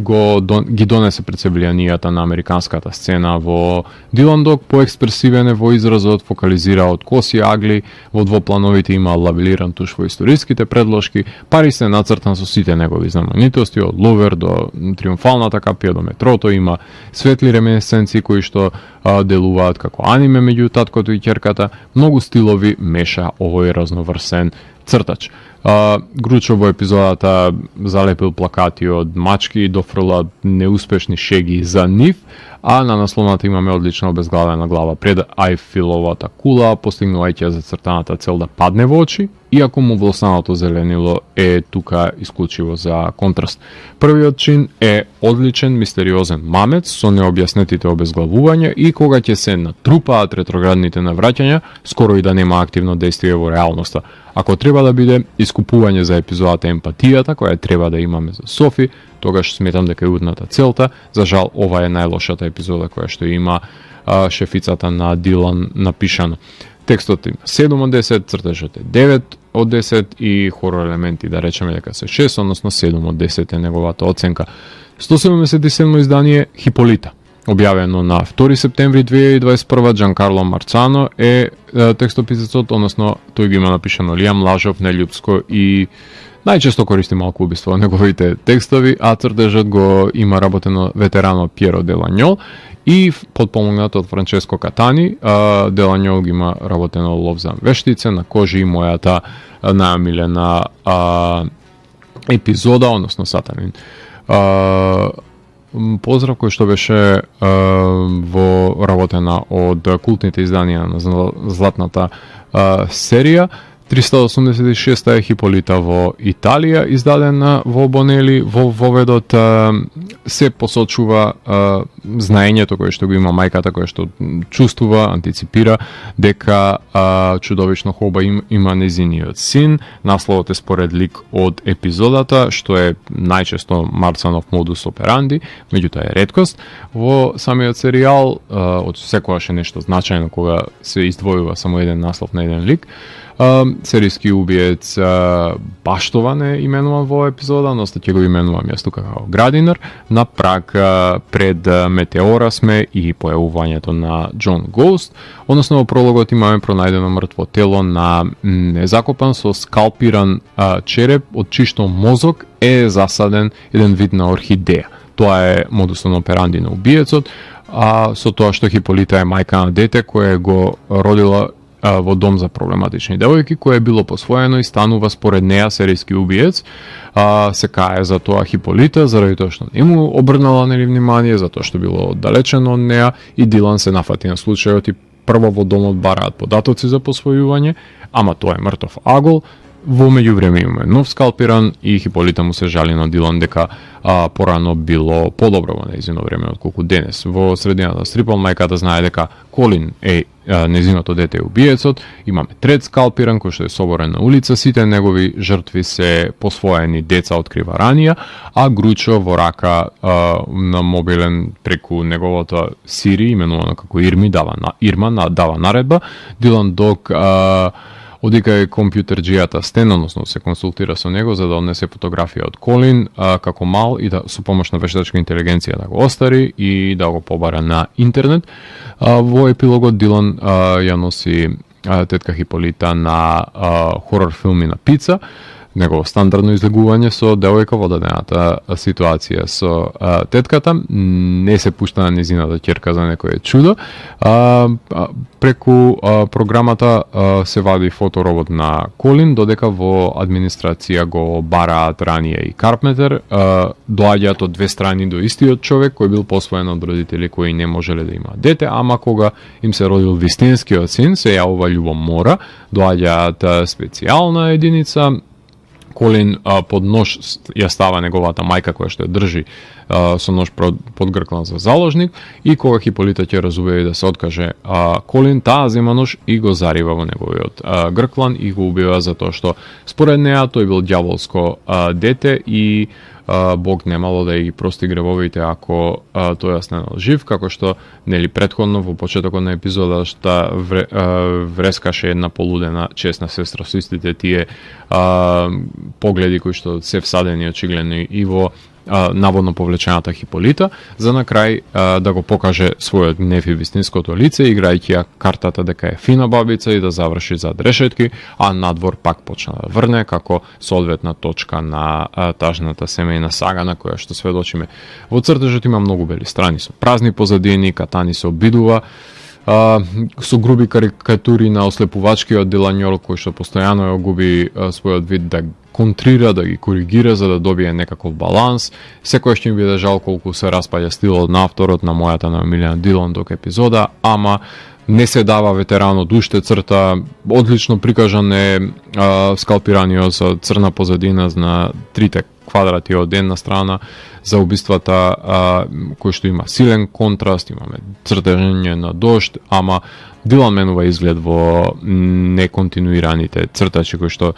ги донесе пред се влијанијата на американската сцена во Дилан Дог, поекспресивен е во изразот, фокализира од коси агли, во двоплановите има лавелиран туш во историските предложки, Париз е нацртан со сите негови знаменитости, од Лувер до Триумфалната капија до метрото, има светли реминесценции кои што делуваат како аниме меѓу таткото и ќерката, многу стилови меша овој разноврсен цртач. Гручо во епизодата залепил плакати од мачки и дофрла неуспешни шеги за нив, а на насловната имаме одлично обезглавена глава пред Ајфеловата кула, постигнувајќи за цртаната цел да падне во очи, иако му влостаното зеленило е тука исклучиво за контраст. Првиот чин е одличен мистериозен мамец со необјаснетите обезглавувања и кога ќе се натрупаат ретроградните навраќања, скоро и да нема активно действие во реалноста. Ако треба да биде искупување за епизодата емпатијата која треба да имаме за Софи, тогаш сметам дека е удната целта. За жал, ова е најлошата епизода која што има шефицата на Дилан напишано. Текстот има 7 од 10, цртежот е 9 од 10 и хорор елементи да речеме дека се 6, односно 7 од 10 е неговата оценка. 177 издание Хиполита, објавено на 2 септември 2021, Джанкарло Марцано е текстописецот, односно тој ги има напишано Лиам Лажов, Нељупско и најчесто користи малку убиство во неговите текстови, а цртежот го има работено ветерано Пиеро Деланьол и подпомогнат од Франческо Катани. Деланьол ги има работено Лов за вештице, На кожи и мојата најомилена епизода, односно Сатанин. Поздрав кој што беше работена од култните изданија на Златната серија. 386 е Хиполита во Италија, издадена во Бонели, во воведот се посочува знаењето кое што го има мајката, кое што чувствува, антиципира дека чудовишно хоба има незиниот син. Насловот е според лик од епизодата, што е најчесто Марцанов модус операнди, меѓутоа е реткост. Во самиот серијал, од секогаш е нешто значајно кога се издвојува само еден наслов на еден лик. Серијски убиец Баштован е именуван во епизода, но ќе го именувам јас тука како Градинар. На праг пред Метеора сме и појавувањето на Џон Гоуст, односно во прологот имаме пронајдено мртво тело на незакопан со скалпиран череп, од чишто мозок е засаден еден вид на орхидеја. Тоа е модусот операнди на убиецот, а со тоа што Хиполита е мајка на дете кое го родила во дом за проблематични девојки, кое е било посвоено и станува според неа серијски убиец. Се кае за тоа Хиполита, заради тоа што не му обрнала внимание, затоа што било оддалечено од неа, и Дилан се нафати на случајот и прво во домот бараат податоци за посвојување, ама тоа е мртов агол. Во меѓувреме имаме нов скалпиран и Хиполита му се жали на Дилан дека порано било подобро во нејзино време отколку денес. Во средината на стрипот мајката знае дека Колин е незиното дете е убиецот. Имаме трет скалпиран кој што е соборен на улица, сите негови жртви се посвоени деца открива ранија, а Гручо во рака на мобилен преку неговото Сири, именувано како Ирма, дава наредба. Дилан Дог одика е компјутерџијата Стен, односно се консултира со него за да однесе фотографија од Колин како мал и да со помош на вештачка интелигенција да го остари и да го побара на интернет. Во епилогот Дилан ја носи тетка Хиполита на хорор филми на пица, негово стандардно излегување со девојка во дадената ситуација со тетката, не се пушта на незината ќерка за некое чудо. Преку програмата се вади фоторобот на Колин, додека во администрација го бараат ранije и Карпентер, доаѓаат од две страни до истиот човек кој бил посвоен од родители кои не можеле да има дете, ама кога им се родил вистинскиот син, се јавува љубомора, доаѓаат специјална единица. Колин под нож ја става неговата мајка која што ја држи со нож подгрклан за заложник, и кога Хиполита ќе разубеди да се откаже Колин, таа зема нож и го зарива во неговиот грклан и го убива затоа што според неа тој бил ѓаволско дете и Бог немало да ги прости гревовите ако тој останал жив, како што нели претходно во почетокот на епизода што врескаше една полудена чесна сестра со истите тие погледи кои што се всадени очигледно и во наводно повлечената Хиполита, за на крај да го покаже својот гнев и вистинското лице, играјќи ја картата дека е фина бабица и да заврши зад решетки, а надвор пак почна да врне како соодветна точка на тажната семејна сага на која што сведочиме. Во цртежот има многу бели страни со празни позадини, Катани се обидува со груби карикатури на ослепувачкиот Деланьол кој што постојано ја губи својот вид да контрира, да ги коригира за да добие некаков баланс. Секојаш ќе ми биде жал колку се распаѓа стилот на авторот на мојата најомилена Дилан Дог епизода, ама не се дава ветеранот уште црта, одлично прикажан е скалпираниот со црна позадина на трите квадрати од една страна, за убиствата кои што има силен контраст, имаме цртење на дожд, ама Дилан менува изглед во неконтинуираните цртачи кои што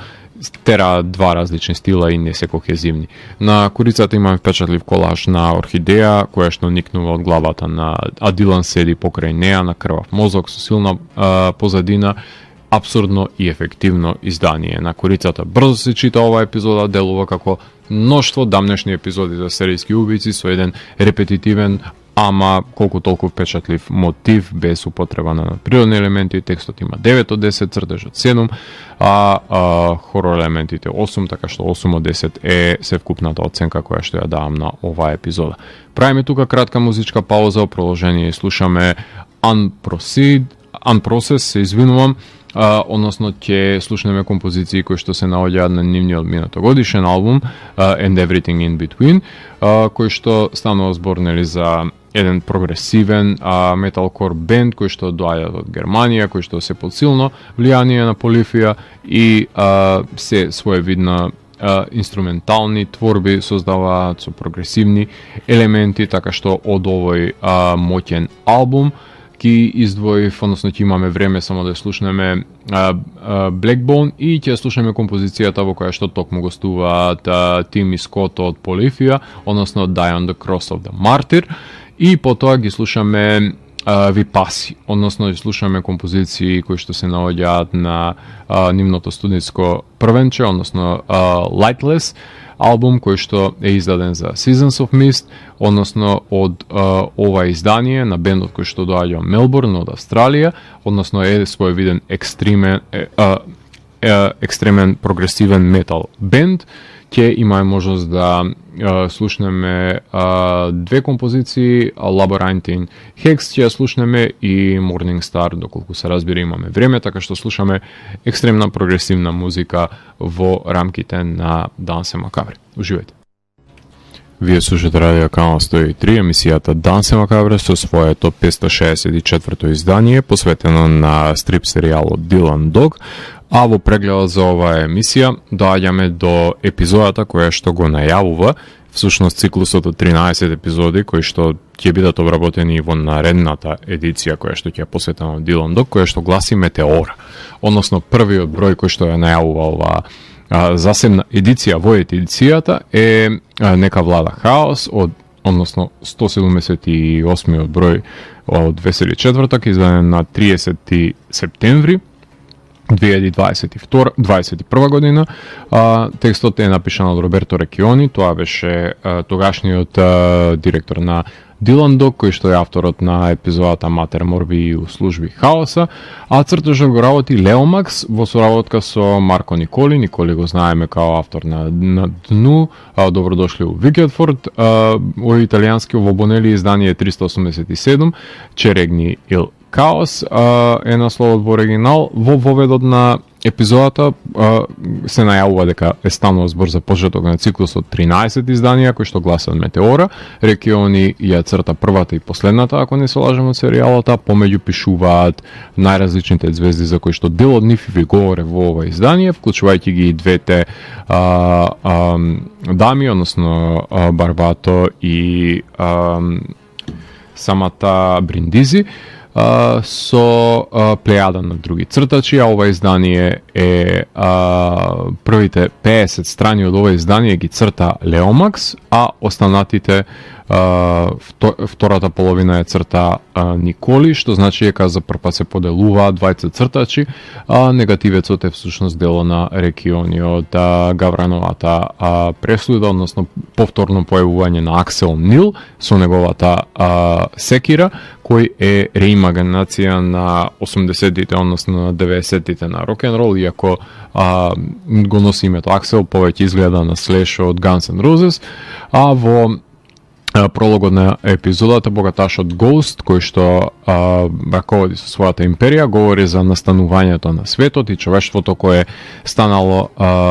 тераат два различни стила и не се кохезивни. На корицата имаме впечатлив колаж на орхидеја која што никнува од главата на Дилан, седи покрај неа на крвав мозок со силна позадина. Абсурдно и ефективно издание на корицата. Брзо се чита оваа епизода, делува како мноштво дамнешни епизоди за серијски убици со еден репетитивен, ама колку толку впечатлив мотив без употреба на природни елементи. Текстот има 9 од 10, цртежот 7, а хорор елементите 8, така што 8 од 10 е севкупната оценка која што ја давам на оваа епизода. Правиме тука кратка музичка пауза, продолжение слушаме Unprocessed, се извинувам, односно ќе слушнеме композиции кои што се наоѓаат на нивниот минатогодишен албум And Everything in Between, кој што станува збор за еден прогресивен металкор бенд кој што доаѓа од Германија, кој што се под силно влијание на Полифија и се своевидна инструментални творби создаваат со прогресивни елементи, така што од овој моќен албум ки издвоив, односно ќе имаме време само да слушнеме Blackbone и ќе слушнеме композицијата во која што токму гостуваат Тим и Скот од Полифија, односно Die on the Cross of the Martyr, и потоа ги слушаме Випаси, односно ќе слушаме композиции кои што се наоѓаат на нивното студиско првенче, односно Lightless, албум кој што е издаден за Seasons of Mist, односно од ова издание на бендот кој што доаѓа од Мелбурн, од Австралија, односно е своевиден екстремен прогресивен метал бенд. Ќе имаме можност да слушнеме две композиции, Labyrinthine Hex ќе слушнеме и Morning Star, доколку се разбира имаме време, така што слушаме екстремна прогресивна музика во рамките на Дансе Макабре. Уживајте. Вие слушате Радио Канал 103, емисијата Дансе Макабре со своето 564-то издание, посветено на стрип серијалот Dylan Dog. А во прегледот за оваа емисија доаѓаме до епизодата која што го најавува всушност циклусот од 13 епизоди кои што ќе бидат обработени во наредната едиција која што ќе посветена на Dylan Dog, која што гласи Метеора. Односно првиот број кој што ја најавува оваа засебна едиција во едицијата е Нека влада хаос односно 178 број од Весели четвртак, изведен на 30 септември 2021 година. Текстот е напишан од Роберто Рекиони, тоа беше тогашниот директор на Dylan Dog, кој што е авторот на епизодата Матер Морби и услужби хаоса, а цртежот го работи Леомакс во соработка со Марко Николи. Николи го знаеме као автор на Дну, добродошли у Викетфорд, во италијански во Бонели издание 387, Черегни ил Каос е насловот во оригинал. Во воведот на епизодата се најавува дека е станува збор за почеток на циклусот 13 изданија кои што гласат Метеора. Рекиони ја црта првата и последната, ако не се лажем, од серијалот, помеѓу пишуваат најразличните звезди за кои што дел од нив ви говоре во ова издание, вклучувајќи ги и двете дами, односно Барбато и самата Бриндизи, со плејада на други цртачи, а ова издание е првите 50 страни од ова издание ги црта Леомакс, а останатите втората половина е црта Николи, што значи дека за прв пат се поделуваат двајца цртачи, а негативецот е всушност дело на Рекиони од Гаврановата пресуда, односно повторно појавување на Аксел Нил со неговата секира, кој е реимагинација на 80-тите, односно на 90-тите на рок-н-рол, иако го носи името Аксел, повеќе изгледа на Слеш од Guns N' Roses, а во прологот на епизодата богаташот Гоуст, кој што раководи со својата империја, говори за настанувањето на светот и човештвото кое станало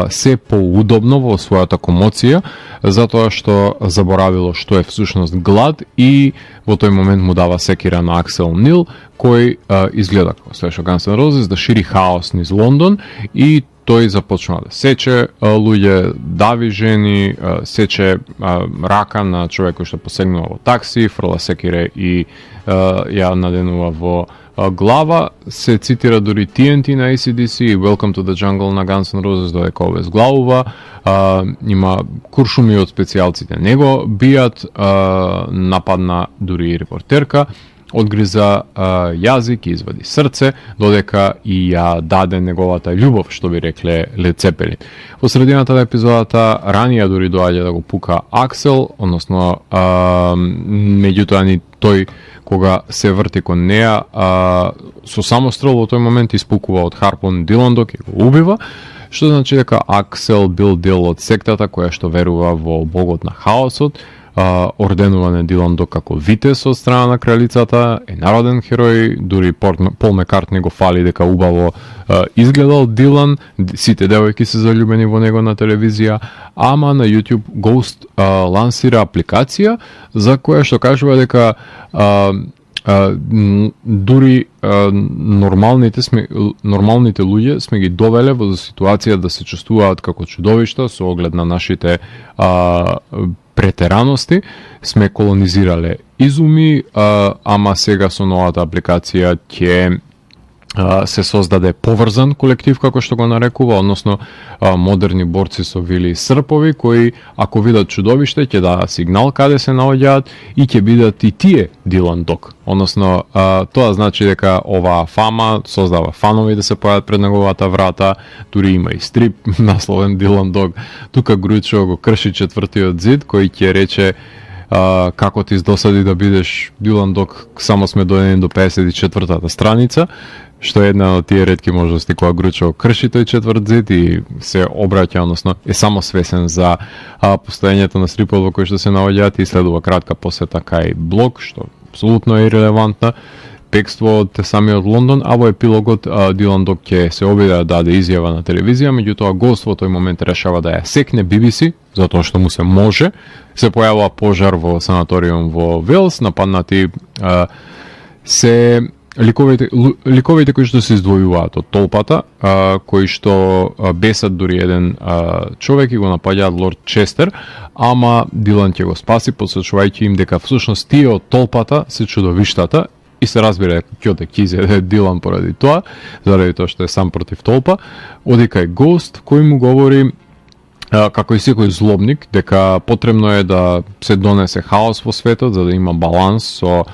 се поудобно во својата комоција, затоа што заборавило што е всушност глад, и во тој момент му дава секира на Аксел Нил, кој изгледа како Слеш од Guns N' Roses да шири хаос низ Лондон, и тој започнува да сече луѓе, дави жени, сече рака на човек кој што посегнува во такси, фрла секире и ја наденува во глава. Се цитира дури TNT на AC/DC и Welcome to the Jungle на Guns N' Roses, додека ове зглавува. Има куршуми од специјалците. Него бијат, нападна дури и репортерка, одгриза јазик и извади срце, додека и ја даде неговата љубов, што би рекле Led Zeppelin. Во средината на епизодата ранија дури доаѓа да го пука Аксел, односно меѓутоа ни тој кога се врти кон неа, со само стрел во тој момент испукува од харпун Дилан Дог и го убива, што значи дека Аксел бил дел од сектата која што верува во богот на хаосот, орденуван е Дилан Дог како витес од страна на кралицата, е народен херој, дури Пол Маккартни го фали дека убаво изгледал Дилан, сите девојки се заљубени во него на телевизија, ама на YouTube Ghost лансира апликација за која што кажува дека дури нормалните луѓе сме ги довеле во ситуација да се чувствуваат како чудовишта со оглед на нашите претераности, сме колонизирале изуми, ама сега со новата апликација ќе се создаде поврзан колектив, како што го нарекува, односно модерни борци со вили и српови, кои ако видат чудовиште ќе дадат сигнал каде се наоѓаат и ќе бидат и тие Дилан Дог. Односно, тоа значи дека оваа фама создава фанови да се појават пред неговата врата, дури има и стрип насловен Дилан Дог. Тука Гручо го крши четвртиот зид, кој ќе рече како ти издосади да бидеш Дилан Дог, само сме дојдени до 54-та страница, што е една од тие ретки можности кога Гручо крши тој четврт зид и се обраќа, односно е само свесен за постоењето на стрипот во кој што се наоѓаат и следува кратка посета кај блог, што апсолутно е ирелевантна, бегство од самиот Лондон, а во епилогот Дилан Дог ќе се обиде да даде изјава на телевизија, меѓутоа гост во тој момент решава да ја секне BBC, затоа што му се може. Се појавува пожар во санаториум во Велс, нападнати се ликовите кои што се издвојуваат од толпата, кои што бесат дури еден човек и го напаѓаат Лорд Честер, ама Дилан ќе го спаси, посочувајќи им дека всушност тие од толпата се чудовиштата и се разбира дека ќе изеде Дилан поради тоа, заради тоа што е сам против толпа. Оди кај Гост кој му говори како и секој злобник дека потребно е да се донесе хаос во светот за да има баланс со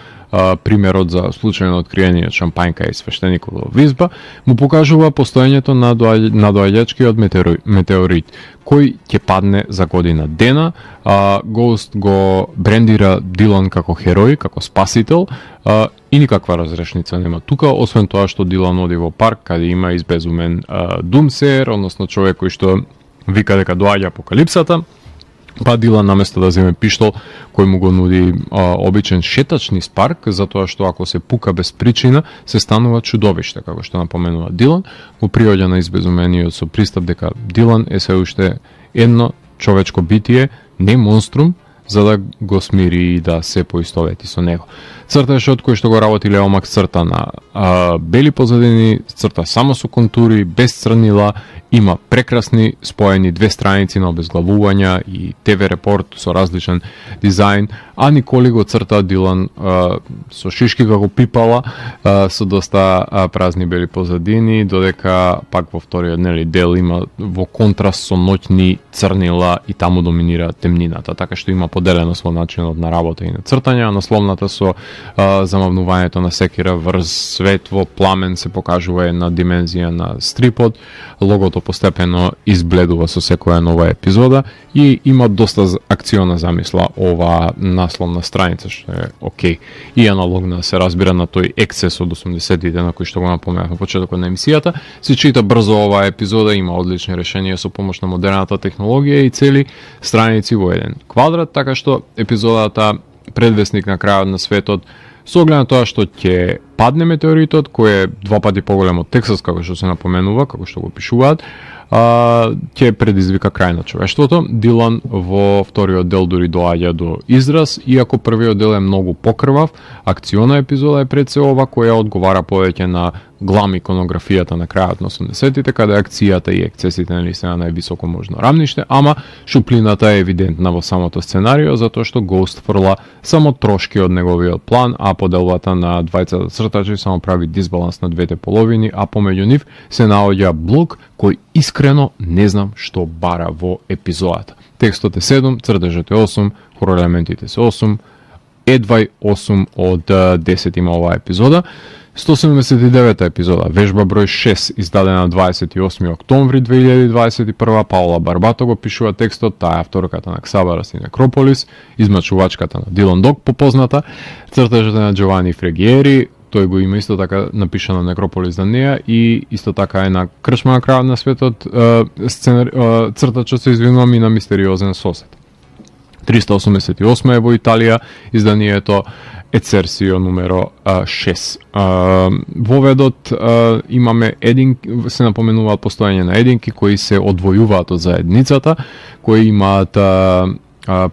примерот за случајно откриение шампањка и свештеникот во Визба, му покажува постоењето на доаѓачкиот метеорит, кој ќе падне за година дена. Гост го брендира Дилан како херој, како спасител, и никаква разрешница нема тука, освен тоа што Дилан оди во парк каде има избезумен Думсеер, односно човек кој што вика дека доаѓа апокалипсата. Па Дилан наместо да земе пиштол кој му го нуди обичен шетач низ парк, затоа што ако се пука без причина се станува чудовиште, како што напоменува Дилан, му приоѓа на избезумениот со пристап дека Дилан е се уште едно човечко битие, не монструм, за да го смири и да се поистовети со него. Црта е шот кој што го работи Лео Макс, црта на бели позадини, црта само со контури, без црнила, има прекрасни споени две страници на обезглавувања и ТВ репорт со различен дизајн, а Николи го црта Дилан со шишки како пипала, со доста празни бели позадини, додека пак во вториот дел има во контраст со ноќни црнила и таму доминира темнината, така што има поделеност во начинот на работа и на цртање, насловната со замавнувањето на секира врз светло, пламен се покажува една димензија на стрипот, логото постепено избледува со секоја нова епизода и има доста акциона замисла ова насловна страница, што е окей. И аналогно се разбира на тој ексцес од 80-тите на кој што го напоменав на почетокот на емисијата. Се чита брзо оваа епизода, има одлични решенија со помош на модерната технологија и цели страници во еден квадрат, така што епизодата предвестник на крајот на светот, со оглед на тоа што ќе падне метеоритот, кој е 2 пати поголем од Тексас, како што се напоменува, како што го пишуваат, ќе предизвика крај на човештвото. Дилан во вториот дел дури доаѓа до израз, иако првиот дел е многу покрвав, акциона епизода е пред се ова, која одговара повеќе на глам иконографијата на крајот на 80-тите, каде акцијата и ексцесите се на највисоко можно рамниште, ама шуплината е евидентна во самото сценарио, затоа што Гост фрла само трошки од неговиот план, а поделбата на двајцата цртачи само прави дисбаланс на двете половини, а помеѓу нив се наоѓа Блок, кој искрено не знам што бара во епизодата. Текстот е 7, цртежот е 8, хорор елементите се 8, едвај 8 од 10 има оваа епизода. 179 епизода, вежба број 6, издадена 28 октомври 2021, Паула Барбато го пишува текстот, таа е авторката на Ксабарас и Некрополис, измачувачката на Дилан Дог попозната, цртежот е на Джовани Фрегиери, тој го има исто така напишано на Некрополис за неја и исто така е на Крчма на крајот на светот, цртачот се извинувам и на Мистериозен сосед. 388 е во Италија, изданието Ецерсио numero 6. Воведот имаме се напоменуваат постојање на единки кои се одвојуваат од заедницата, кои имаат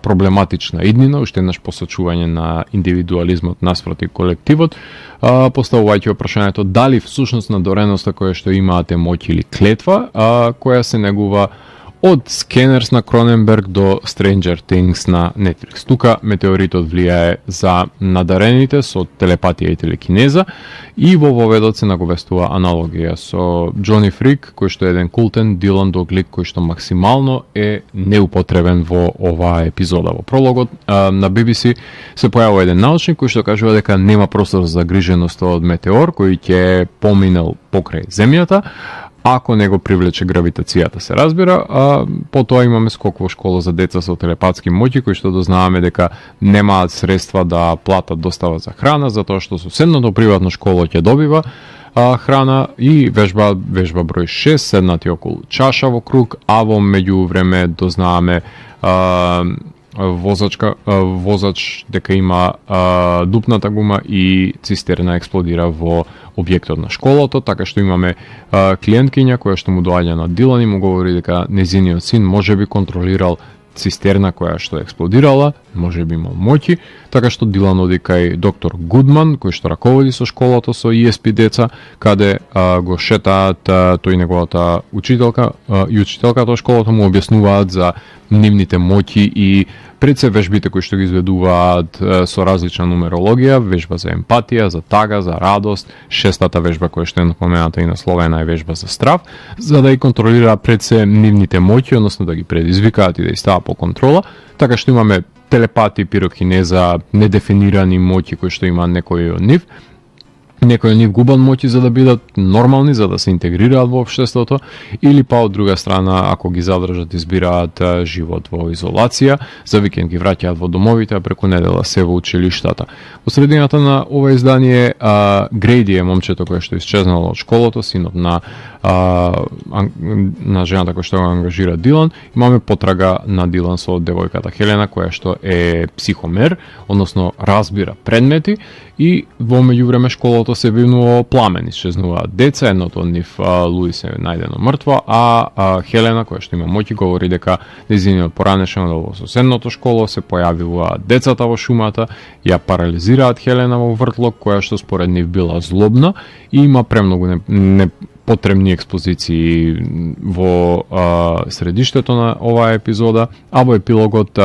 проблематична иднина, уште еднаш посочување на индивидуализмот наспроти колективот, поставувајќи прашањето дали всушност надореноста која што имаате моќ или клетва, која се негува од Скенерс на Кроненберг до Stranger Things на Netflix. Тука метеоритот влијае за надарените со телепатија и телекинеза и во воведот се наговестува аналогија со Джони Фрик, кој што е еден култен Дилан Дог лик кој што максимално е неупотребен во оваа епизода. Во прологот на BBC се појавува еден научник кој што кажува дека нема простор за загриженост од метеор кој ќе поминал покрај земјата, ако не го привлече гравитацијата, се разбира, потоа имаме скок во школа за деца со телепатски моќи, кои што дознаваме дека немаат средства да платат достава за храна, затоа што соседното приватно школо ќе добива храна и вежба број 6, седнати околу чаша во круг, а во меѓувреме дознаваме возач дека има дупната гума и цистерна експлодира во објектот на школото, така што имаме клиенткиња која што му доаѓа на Дилан и му говори дека незиниот син можеби контролирал цистерна која што експлодирала, можеби имал моќи, така што Дилан оди кај доктор Гудман, кој што раководи со школото со ESP деца, каде го шетаат тој неговата учителка и учителката од школото му објаснуваат за нивните моќи и пред се вежбите кои што ги изведуваат со различна нумерологија, вежба за емпатија, за тага, за радост, шестата вежба која што е напомената и насловена е вежба за страв, за да ги контролира пред се нивните моќи, односно да ги предизвикаат и да ги става по контрола, така што имаме телепати, пирокинеза, недефинирани моќи кои што има некој од нив губат моќи за да бидат нормални, за да се интегрираат во општеството, или па од друга страна, ако ги задржат, избираат живот во изолација, за викенд ги враќаат во домовите, а преку недела се во училиштата. Во средината на ова издание Грейди е момчето кое што исчезнало од школото, синот на жената која што го ангажира Дилан. Имаме потрага на Дилан со девојката Хелена, која што е психомер, односно разбира предмети, и во меѓувреме школото се вивнува пламен, исчезнуваат деца, едното од нив Луис е најдено мртво, а Хелена, која што има моќи, говори дека нејзиниот поранешен во соседното школо се појавилаа децата во шумата, ја парализираат Хелена во вртлок, која што според нив била злобна и има премногу потребни експозиции во средиштето на оваа епизода, а во епилогот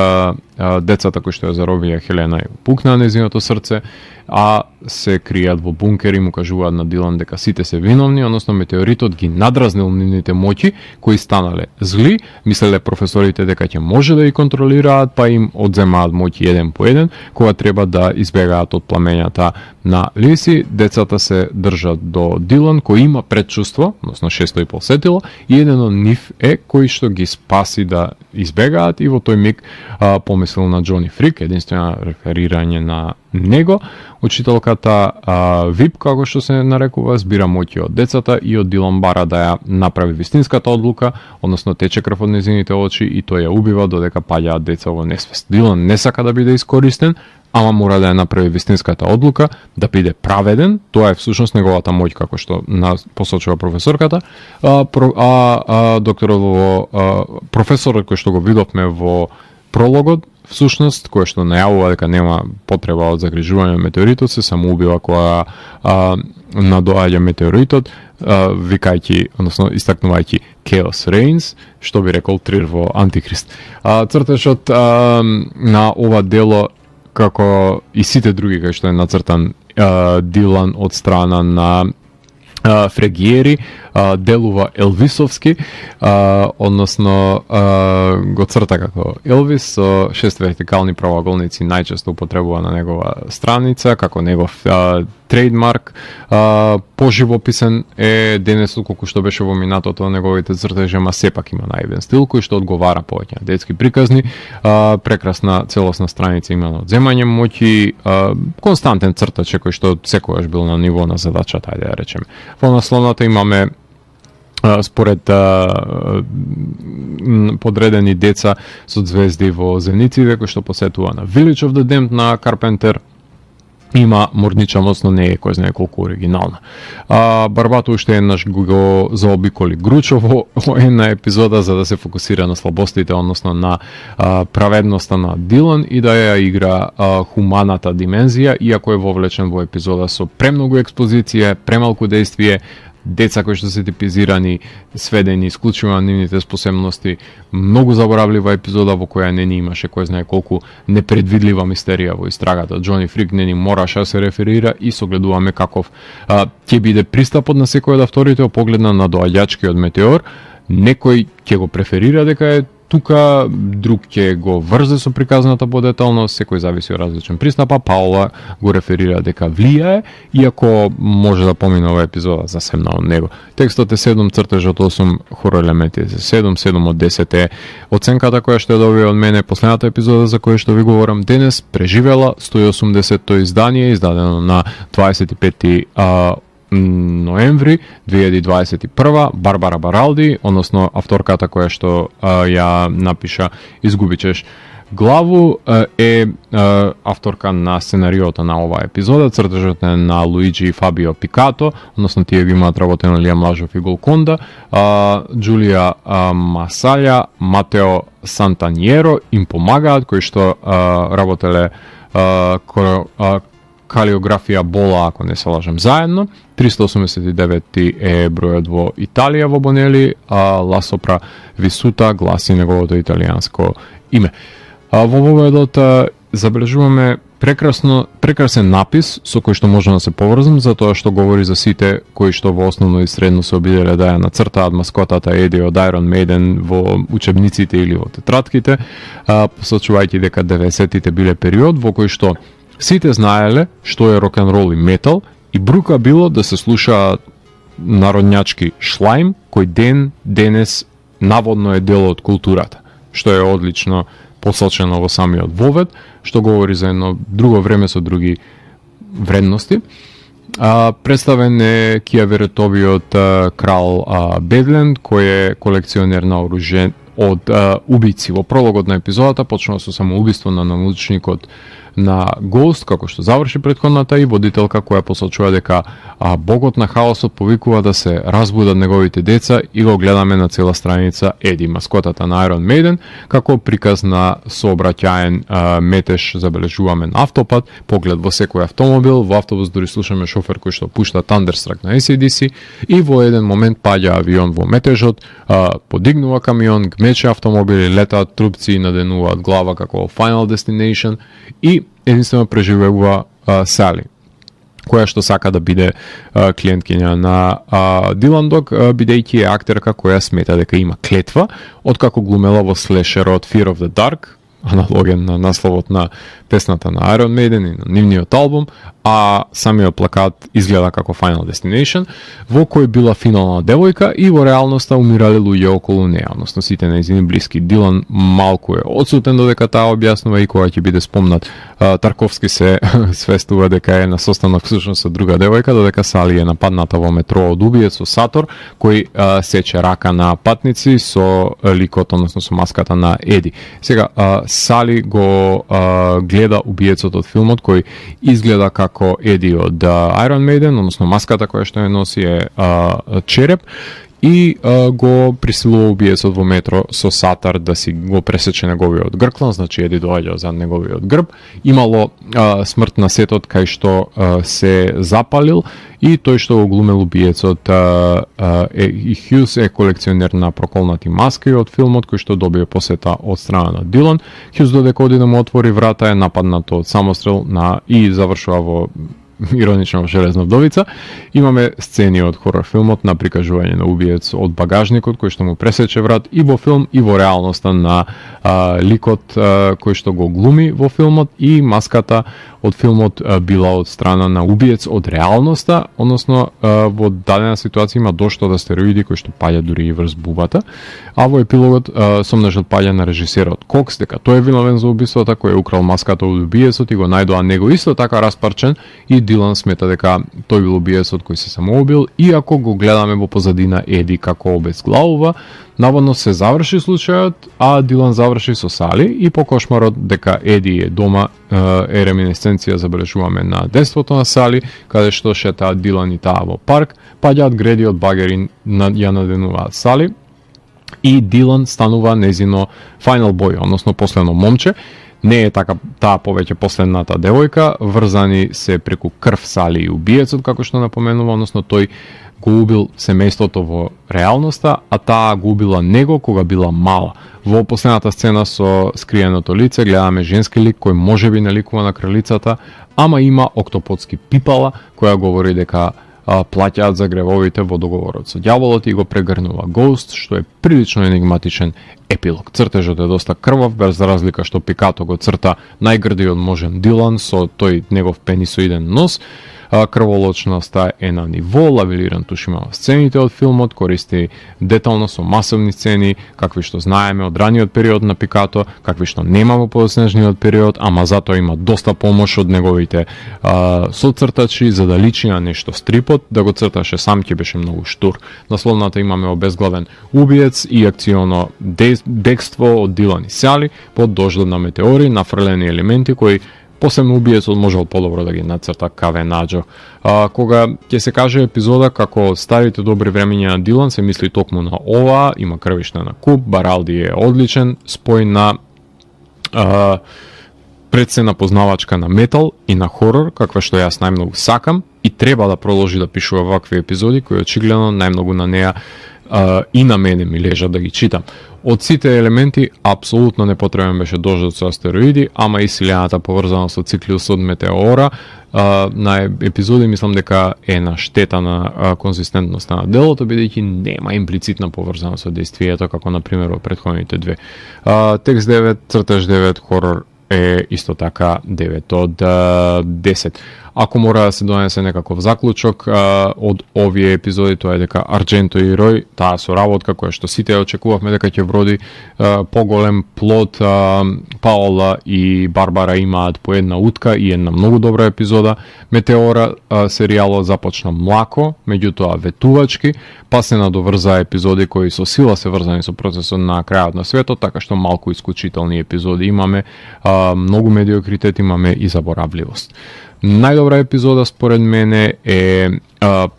децата кои што ја заробија Хелена ја пукнаа нејзиното срце, а се кријат во бункер и му кажуваат на Дилан дека сите се виновни, односно метеоритот ги надразнил нивните моќи, кои станале зли, мислеле професорите дека ќе може да ги контролираат, па им одземаат моќи еден по еден, кога треба да избегаат од пламењата на Лиси. Децата се држат до Дилан, кој има предчувство, односно 6,5 сетило, и еден од нив е кој што ги спаси да избегаат, и во тој миг помислил на Джони Фрик, единствено реферирање на него. Учителката Вип, како што се нарекува, збира моќи од децата и од Дилан бара да ја направи вистинската одлука, односно тече крв од незините очи и тој ја убива додека паѓаат деца во несвест. Дилан не сака да биде искористен, ама мора да ја направи вистинската одлука, да биде праведен. Тоа е всушност неговата моќ, како што посочува професорката. Професорот кој што го видовме во прологот, всушност, кој што најавува дека нема потреба од загрижување метеоритот, се самоубива кога надоаѓа метеоритот, викајќи, односно истакнувајќи Chaos Reigns, што би рекол Трир во Антихрист. Цртежот на ова дело, како и сите други кај што е нацртан Дилан од страна на Фрегиери, делува Елвисовски, односно го црта како Елвис со 6 вертикални правоаголници, најчесто употребува на негова страница како негов трейдмарк. Поживописен е денес, колку што беше во минатото неговите цртежи, ама сепак има наивен стил кој што одговара повеќе на детски приказни. Прекрасна целосна страница има на одземање моќи, константен цртач кој што секогаш бил на ниво на задачата, ајде да речеме. Во насловната имаме според подредени деца со звезди во зениците кои што посетува на Village of the Damned на Карпентер. Има морнича, односно не е кој знае колку оригинална. Барбато уште еднаш го заобиколи Гручо во една епизода за да се фокусира на слабостите, односно на праведноста на Дилан и да ја игра хуманата димензија, иако е вовлечен во епизода со премногу експозиција, премалку действие, деца кои што се типизирани, сведени исклучиво на нивните способности, многу заборавлива епизода во која не ни имаше кој знае колку непредвидлива мистерија во истрагата. Џони Фрик не ни мораше да се реферира и согледуваме каков ќе биде пристапот на секој од авторите во поглед на надоаѓачкиот метеор. Некој ќе го преферира дека е тука, друг ќе го врзе со приказната подеталност, секој зависи од различен пристап, а Паула го реферира дека влијае, иако може да помине ова епизода засебно од него. Текстот е 7, цртежот 8, хорор елементи 7 од 10 е оценката која што ја добија од мене последната епизода за која што ви говорам денес, преживела 180-то издание, издадено на 25 ноември 2021, Барбара Баралди, односно авторката која што ја напиша Изгубичеш главу, е авторка на сценариото на оваа епизода. Цртежот е на Луиджи и Фабио Пикато, односно тие ги имаат работено Лиам Лажов и Голконда, Джулија Масалја, Матео Сантаниеро им помагаат, кои што работеле калиографија Бола, ако не се лажам, заедно. 389 е бројот во Италија во Бонели, а Ла Сопра Висута гласи неговото италијанско име. Во воведот забележуваме прекрасен напис со кој што можам да се поврзам, затоа што говори за сите кои што во основно и средно се обиделе да ја нацртаат маскотата Еди од Iron Maiden во учебниците или во тетратките, посочувајќи дека 90-тите биле период во кој што сите знаеле што е рок-н-рол и метал и брука било да се слуша народњачки шлајм, кој денес наводно е дел од културата, што е одлично посочено во самиот вовед, што говори за едно друго време со други вредности. Представен е кијаверетовиот крал Бедлен, кој е колекционер на оружје од убици. Во прологот на епизодата почнува со самоубиство на научникот на Ghost, како што заврши претходната, и водителка која посочува дека богот на хаосот повикува да се разбудат неговите деца и го гледаме на цела страница Еди, маскотата на Iron Maiden, како приказ на сообраќаен метеж забележуваме на автопат, поглед во секој автомобил, во автобус дури слушаме шофер кој што пушта Thunderstruck на AC/DC и во еден момент паѓа авион во метежот, подигнува камион, гмече автомобили, летаат трупци и наденуваат глава како Final Destination и единствено преживува Сали, која што сака да биде клиенткиња на Дилан Дог, бидејќи е актерка која смета дека има клетва, откако глумела во слешерот Fear of the Dark, аналоген на насловот на песната на Iron Maiden и на нивниот албум, а самиот плакат изгледа како Final Destination, во кој била финална девојка и во реалноста умирале луѓе околу неа, односно сите нејзини блиски. Дилан малку е одсутен додека таа објаснува и кога ќе биде спомнат. Тарковски се свестува дека е на состанок всушност со друга девојка, додека Сали е нападната во метро од убиец со Сатор, кој сече рака на патници со ликот, односно со маската на Еди. Сега, Сали го гледа убиецот од филмот, кој изгледа како Еди од Iron Maiden, односно маската која што ја носи е череп, и го присилува убиецот во метро со сатар да си го пресече неговиот грклан, значи Еди доаѓа за неговиот грб. Имало смрт на сетот кај што се запалил и тој што го глумел убиецот и Хјус е колекционер на проколнати маски од филмот, кој што добие посета од страна на Дилан. Хјус додека оди да му отвори врата е нападнат од самострел и завршува во иронично во Железна вдовица. Имаме сцени од хорор филмот на прикажување на убиец од багажникот кој што му пресече врат и во филм и во реалноста на ликот кој што го глуми во филмот, и маската од филмот била од страна на убиец од реалноста, односно во дадена ситуација има дошто од астероиди кои што паѓа дури и врз бубата, а во епилогот сомнежот паѓа на режисерот Кокс дека тој е виновен за убиството, кој е украл маската од убиецот и го најдоа него исто така распарчен, и Дилан смета дека тој бил убиецот кој се самоубил, иако го гледаме во позадина Еди како обезглавува. Наводно се заврши случајот, а Дилан заврши со Сали, и по кошмарот дека Еди е дома е реминесценција забележуваме на детството на Сали, каде што шетаат Дилан и таа во парк, паѓаат греди од багери ја наденуваат Сали, и Дилан станува незино final boy, односно последно момче. Не е така таа повеќе последната девојка, врзани се преку крв Сали и убиецот, како што напоменува, односно тој го убил семејството во реалноста, а таа го убила него кога била мала. Во последната сцена со скриеното лице гледаме женски лик кој можеби наликува на кралицата, ама има октоподски пипала која говори дека плаќаат за гревовите во договорот со ѓаволот и го прегрнува Гоуст, што е прилично енигматичен епилог. Цртежот е доста крвав, без разлика што Пикато го црта најгрдиот можен Дилан со тој негов пенисоиден нос. Крволочноста е на ниво, лавелиран туш има сцените од филмот, користи детално со масовни сцени, какви што знаеме од раниот период на Пикато, какви што нема во подоснежниот период, ама затоа има доста помош од неговите соцртачи за да личи на нешто стрипот, да го црташе сам ќе беше многу штур. Насловната имаме обезглавен убиец и акционо бегство од Дилан и Сали под дождот на метеори, нафрлени елементи кои посебно убиецот можел подобро да ги нацрта Каве Наџо. Кога ќе се каже епизода како старите добри времења на Дилан, се мисли токму на ова, има крвишта на куп, Баралди е одличен, спој на предсцена познавачка на метал и на хорор, каква што јас најмногу сакам, и треба да продолжи да пишува вакви епизоди, кои очигледно најмногу на неа и на мене ми лежат да ги читам. Од сите елементи, апсолутно непотребен беше дождот со астероиди, ама и силената поврзана со циклусот метеора, на епизоди мислам дека е на штета на конзистентноста на делото, бидејќи нема имплицитна поврзана со действието, како на пример во претходните две. Текст 9, цртеж 9, хорор е исто така 9 од 10. Ако мора да се донесе некаков заклучок од овие епизоди, тоа е дека Арџенто и Рој, таа соработка која што сите очекувавме дека ќе вроди поголем плод, Паола и Барбара имаат по една утка и една многу добра епизода. Метеора серијалот започна млако, меѓутоа ветувачки, па се надоврза епизоди кои со сила се врзани со процесот на крајот на светот, така што малку исклучителни епизоди имаме, многу медиокритет имаме и заборавливост. Најдобра епизода според мене е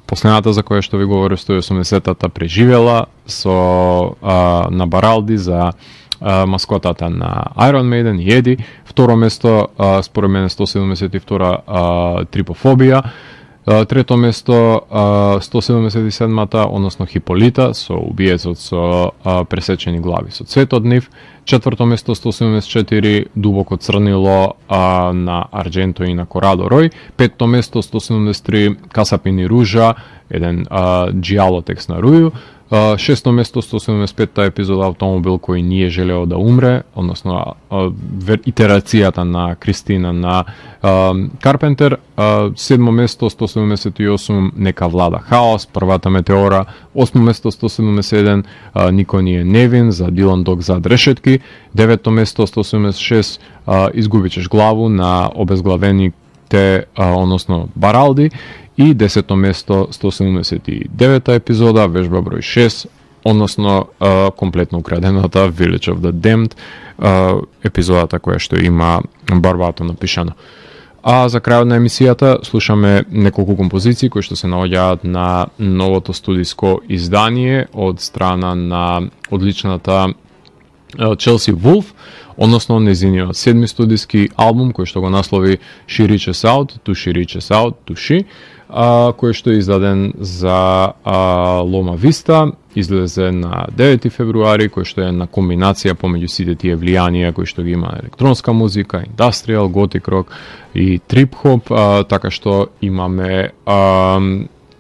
последната за која што ви говори 180-та преживела со на Баралди за маскотата на Iron Maiden и Еди. Второ место според мене 172 Трипофобија. Трето место 177-та, односно Хиполита со убиецот со пресечени глави со цвет од нив. четврто место 174 Дубоко црнило на Ардженто и на Корадо Рој, петто место 173 Касапини Ружа, еден джијало текст на Рују, шесто место 175-та епизода Автомобил кој nije желео да умре, односно итерацијата на Кристина на Карпентер, седмо место 178 Нека влада хаос, првата Метеора, осмо место 171 Нико nije невин за Дилан Дог зад решетки, девето место 176 Изгубичеш главу на обезглавените, односно Баралди, и 10-то место 179-та епизода, вежба број 6, односно комплетно украдената Village of the Damned, епизодата која што има Барбато напишано. А за крајот на емисијата слушаме неколку композиции кои што се наоѓаат на новото студиско издание од страна на одличната Chelsea Wolfe, односно незиниот седми студиски албум кој што го наслови She Reaches Out, To She Reaches Out, To She, кој што е издаден за Лома Виста, излезе на 9 февруари, кој што е на комбинација помеѓу сите тие влијанија кои што ги има електронска музика, индастријал, готик рок и трип-хоп, така што имаме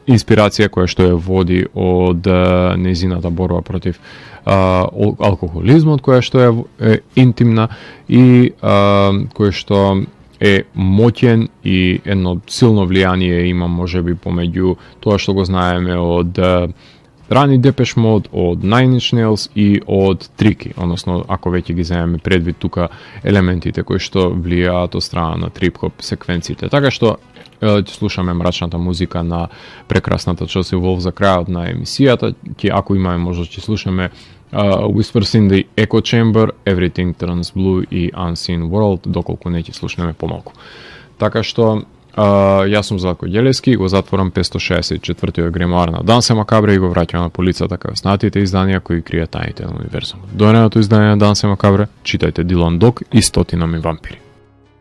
инспирација која што ја води од незината борба против алкохолизмот, која што е интимна и која што е моќен и едно силно влијание има можеби помеѓу тоа што го знаеме од рани Depeche Mode, од Nine Inch Nails и од Tricky, односно ако веќе ги земеме предвид тука елементите кои што влијаат од страна на трип-хоп секвенциите. Така што ќе слушаме мрачната музика на прекрасната Chelsea Wolfe за крајот на емисијата. Ако имаме можност ќе слушаме Whispers in the Echo Chamber, Everything Turns Blue и Unseen World, доколку не ќе слушнеме помалку. Така што јас сум Златко Ѓелевски, го затворам 564-тиот гримоар на Дансе Макабре и го враќам на полицата кај останатите изданија кои кријат тајните на универзумот. До наредното издание на Дансе Макабре, читајте Дилан Дог и 100 вампири.